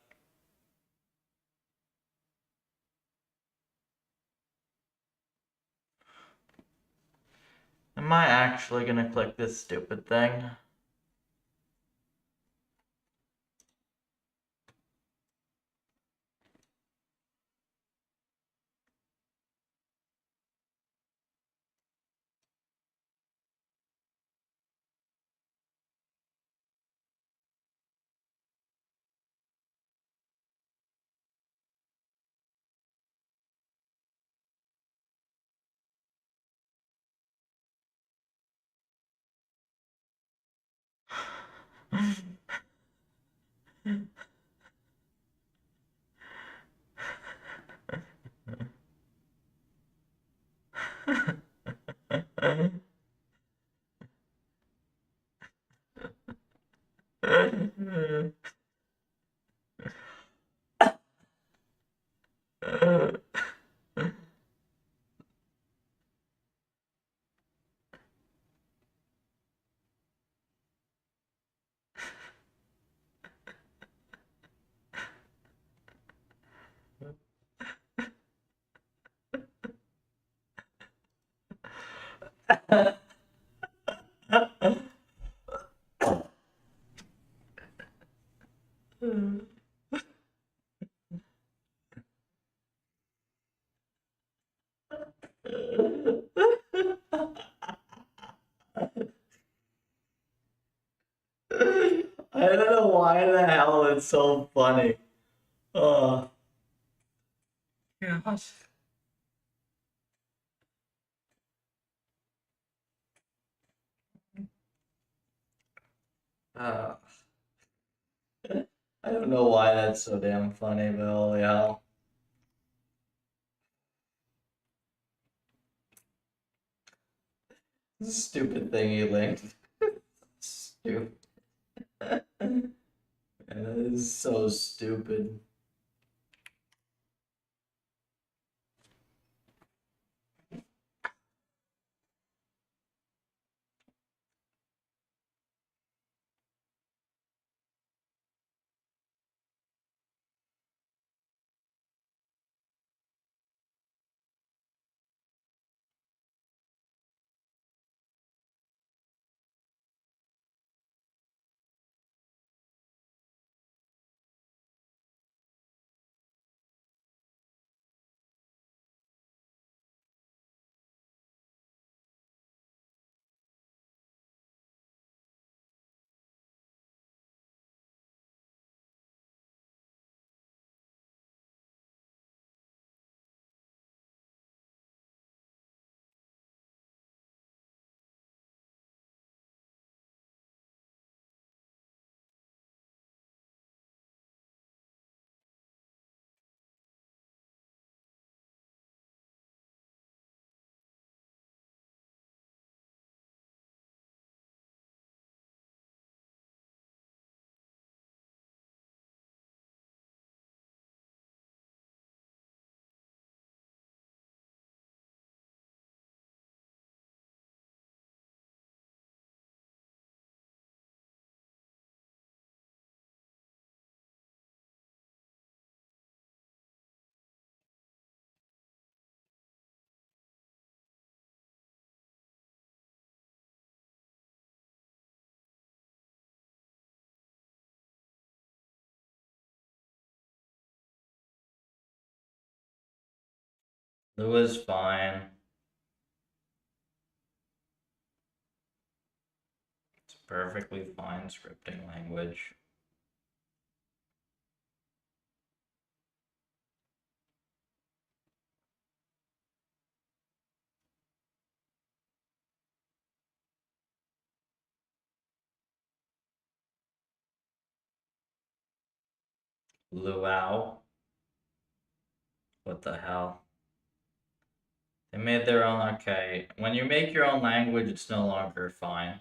Am I actually gonna click this stupid thing? I don't know why the hell it's so funny. Oh, gosh. Uh, I don't know why that's so damn funny, but holy hell. Stupid thing you linked. Stupid. That is so stupid. Lua is fine. It's a perfectly fine scripting language. Luau. What the hell? They made their own. Okay. When you make your own language, it's no longer fine.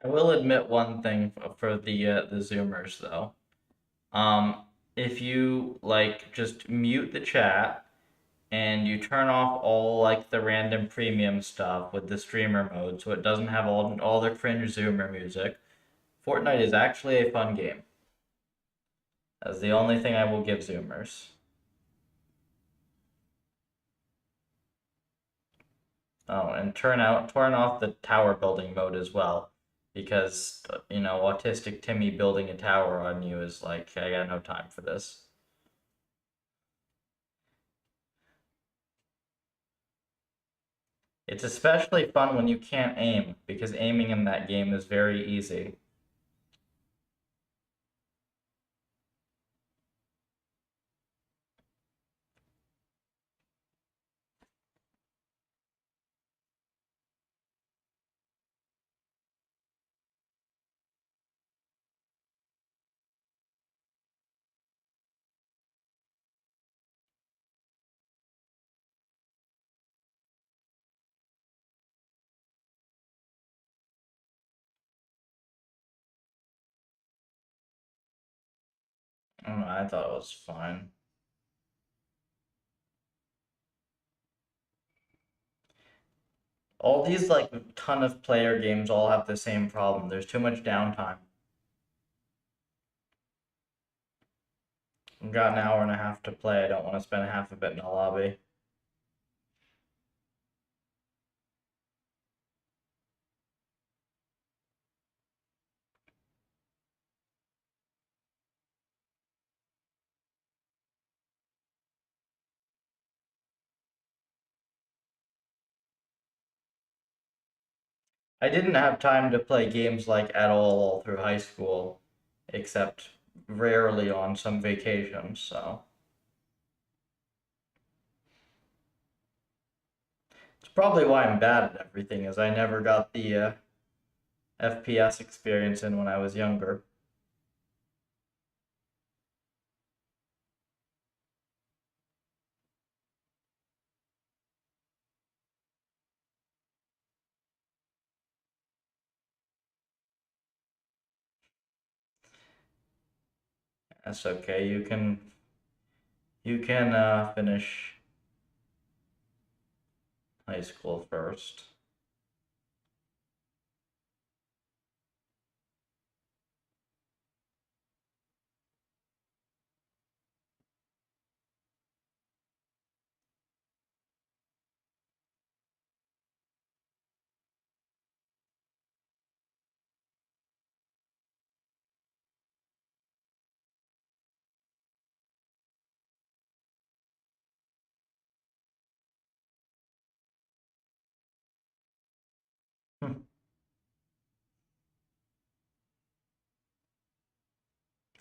I will admit one thing for the Zoomers though. Um, if you like just mute the chat and you turn off all like the random premium stuff with the streamer mode, so it doesn't have all the cringe Zoomer music, Fortnite is actually a fun game. That's the only thing I will give Zoomers. Oh, and turn off the tower building mode as well, because autistic Timmy building a tower on you is like I got no time for this. It's especially fun when you can't aim, because aiming in that game is very easy. I don't know, I thought it was fine. All these like ton of player games all have the same problem. There's too much downtime. I've got an hour and a half to play. I don't want to spend half of it in a lobby. I didn't have time to play games like at all through high school, except rarely on some vacations, so it's probably why I'm bad at everything, is I never got the FPS experience in when I was younger. That's okay. You can finish high school first.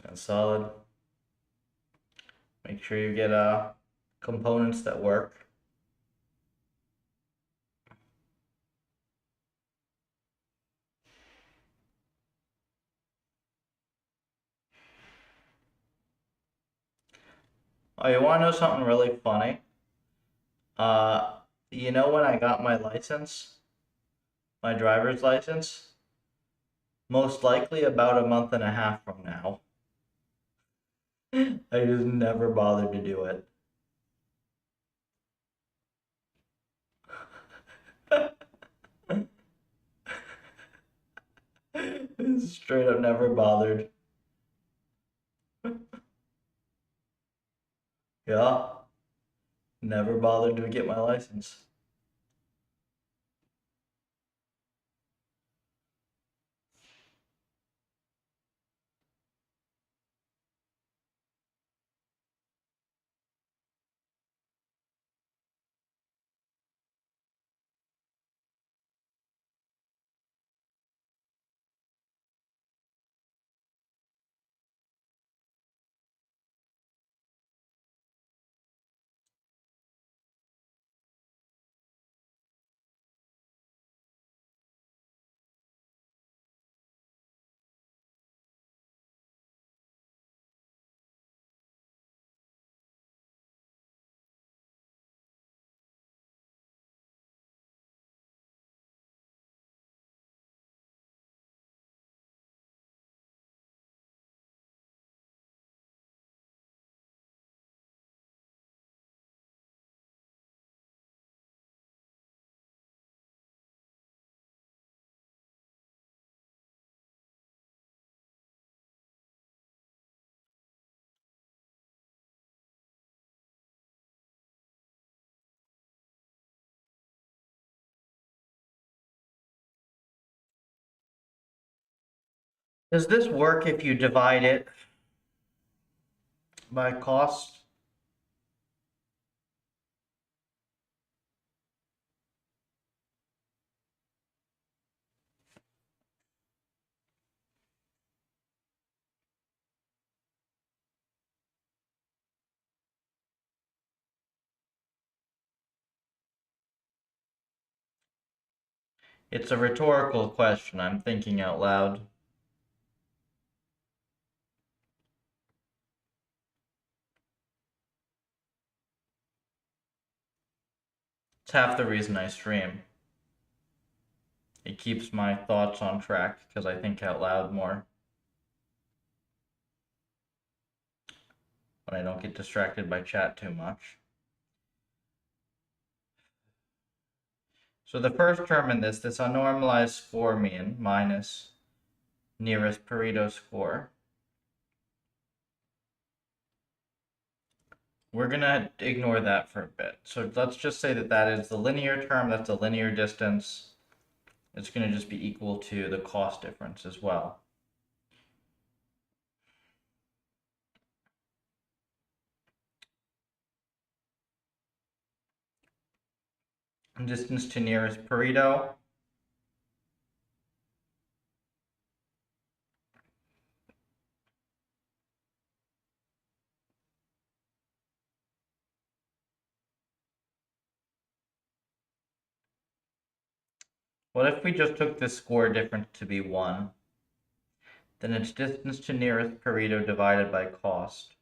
That's solid. Make sure you get components that work. Oh, you want to know something really funny? Uh, you know when I got my license, my driver's license? Most likely about a month and a half from now. I just never bothered to do it. Straight up never bothered. Yeah, never bothered to get my license. Does this work if you divide it by cost? It's a rhetorical question. I'm thinking out loud. It's half the reason I stream. It keeps my thoughts on track because I think out loud more. But I don't get distracted by chat too much. So the first term in this unnormalized score mean minus nearest Pareto score. We're gonna ignore that for a bit. So let's just say that that is the linear term, that's a linear distance. It's gonna just be equal to the cost difference as well. Distance to nearest Pareto. What if we just took this score difference to be 1? Then it's distance to nearest Pareto divided by cost.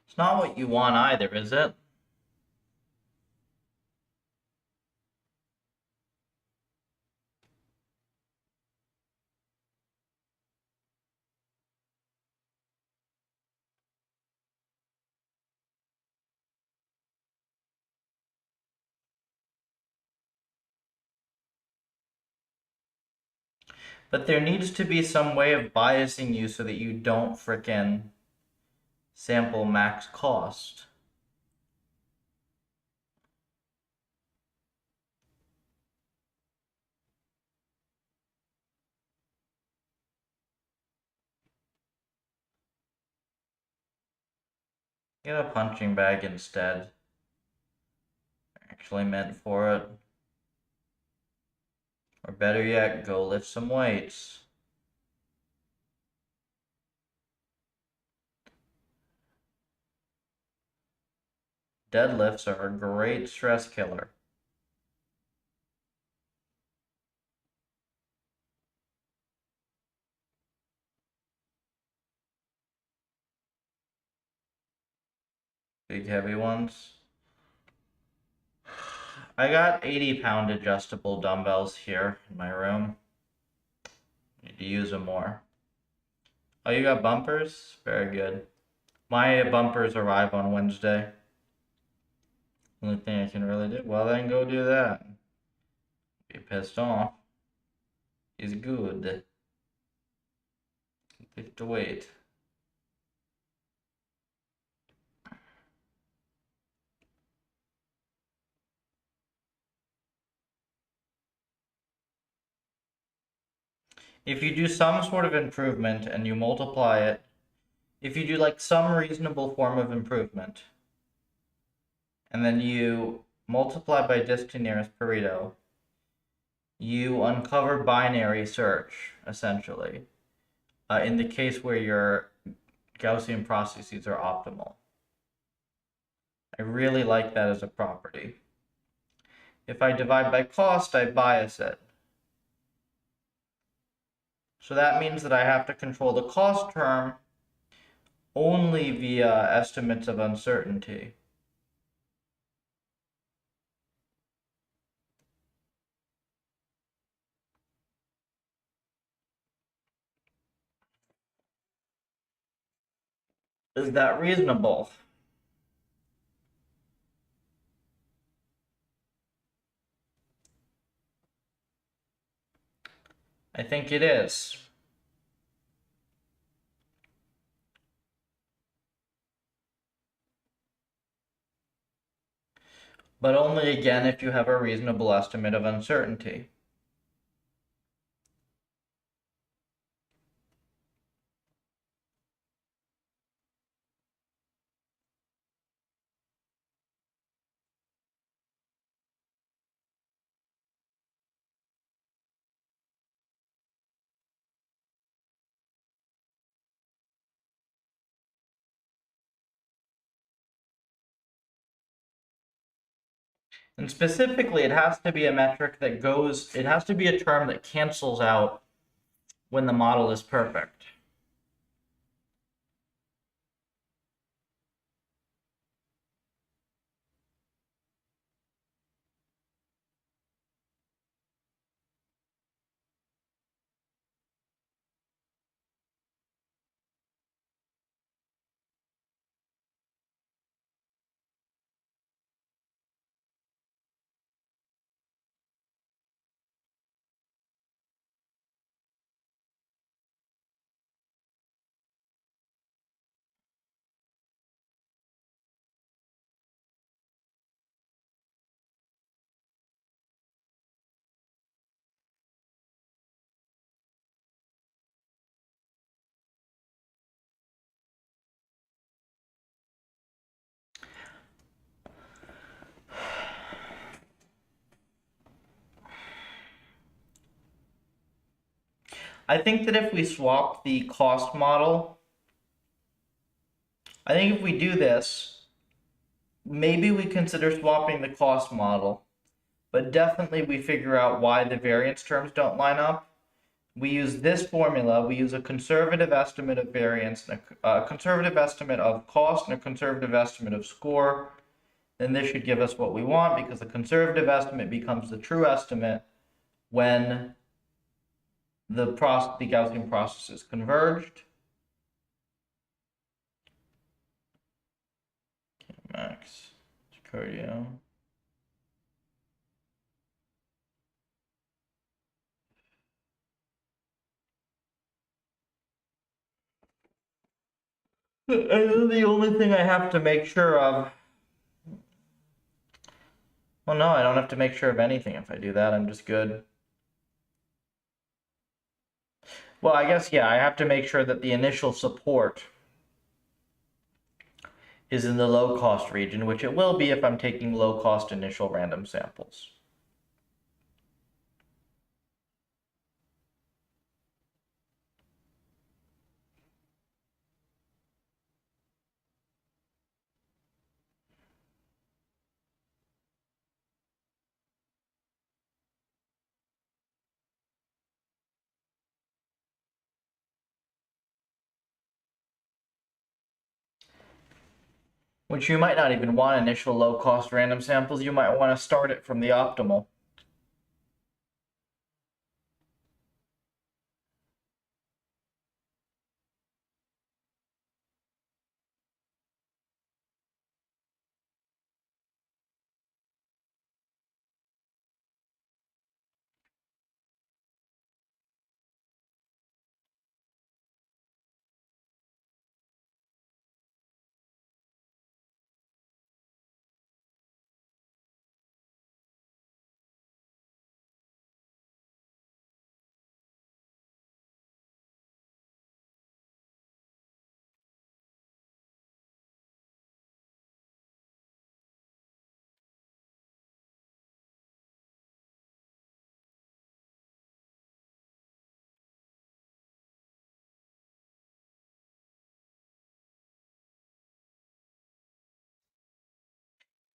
It's not what you want either, is it? But there needs to be some way of biasing you so that you don't frickin' sample max cost. Get a punching bag instead. Actually meant for it. Or better yet, go lift some weights. Deadlifts are a great stress killer. Big heavy ones. I got 80-pound adjustable dumbbells here in my room. Need to use them more. Oh, you got bumpers? Very good. My bumpers arrive on Wednesday. Only thing I can really do. Well, then go do that. Be pissed off. Is good. Lift the weight. If you do some sort of improvement and you multiply it, if you do like some reasonable form of improvement, and then you multiply by disk to nearest Pareto, you uncover binary search, essentially, in the case where your Gaussian processes are optimal. I really like that as a property. If I divide by cost, I bias it. So that means that I have to control the cost term only via estimates of uncertainty. Is that reasonable? I think it is. But only again if you have a reasonable estimate of uncertainty. And specifically, it has to be a metric that goes, it has to be a term that cancels out when the model is perfect. I think that if we swap the cost model, I think if we do this, maybe we consider swapping the cost model, but definitely we figure out why the variance terms don't line up. we use this formula. We use a conservative estimate of variance, a conservative estimate of cost, and a conservative estimate of score. Then this should give us what we want, because the conservative estimate becomes the true estimate when the Gaussian process is converged. Max cardio. And the only thing I have to make sure of. Well, no, I don't have to make sure of anything if I do that. I'm just good. Well, I guess, yeah, I have to make sure that the initial support is in the low-cost region, which it will be if I'm taking low-cost initial random samples. Which you might not even want initial low-cost random samples. You might want to start it from the optimal.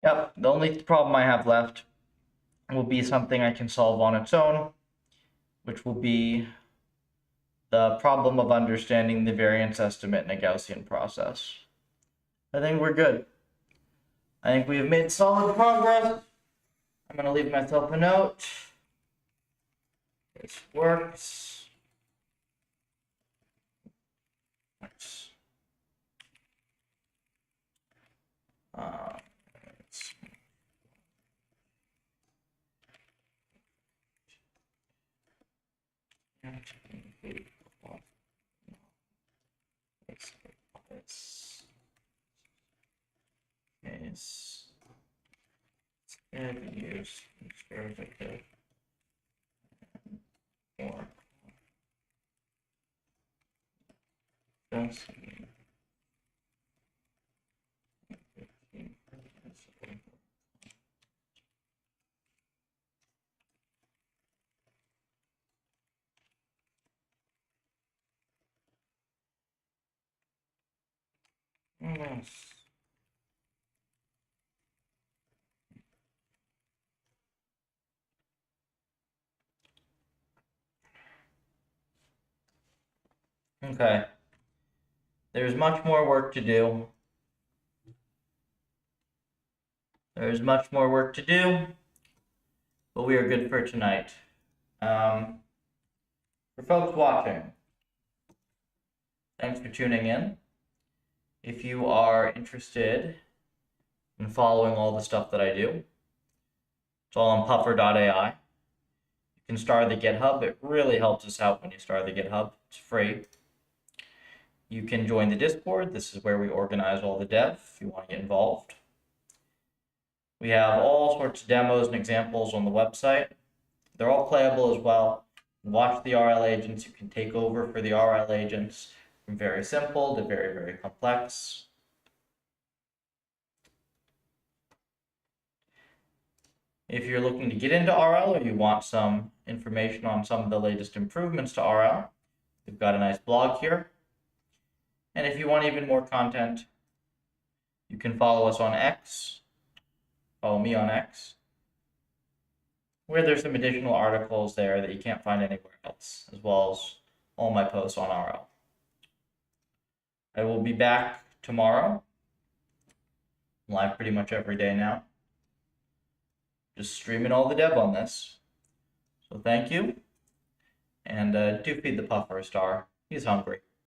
Yep, the only problem I have left will be something I can solve on its own, which will be the problem of understanding the variance estimate in a Gaussian process. I think we're good. I think we have made solid progress. I'm going to leave myself a note. This works. Let's case and use conservative or just yes. Okay. There's much more work to do. There's much more work to do, but we are good for tonight. For folks watching, thanks for tuning in. If you are interested in following all the stuff that I do, it's all on puffer.ai. You can start the GitHub. It really helps us out when you start the GitHub. It's free. You can join the Discord. This is where we organize all the dev if you want to get involved. We have all sorts of demos and examples on the website. They're all playable as well. You can watch the RL agents. You can take over for the RL agents from very simple to very, very complex. If you're looking to get into RL or you want some information on some of the latest improvements to RL, we've got a nice blog here. And if you want even more content, you can follow us on X. Follow me on X. where there's some additional articles there that you can't find anywhere else, as well as all my posts on RL. I will be back tomorrow, live pretty much every day now, just streaming all the dev on this. So thank you, and do feed the puffer a star. He's hungry.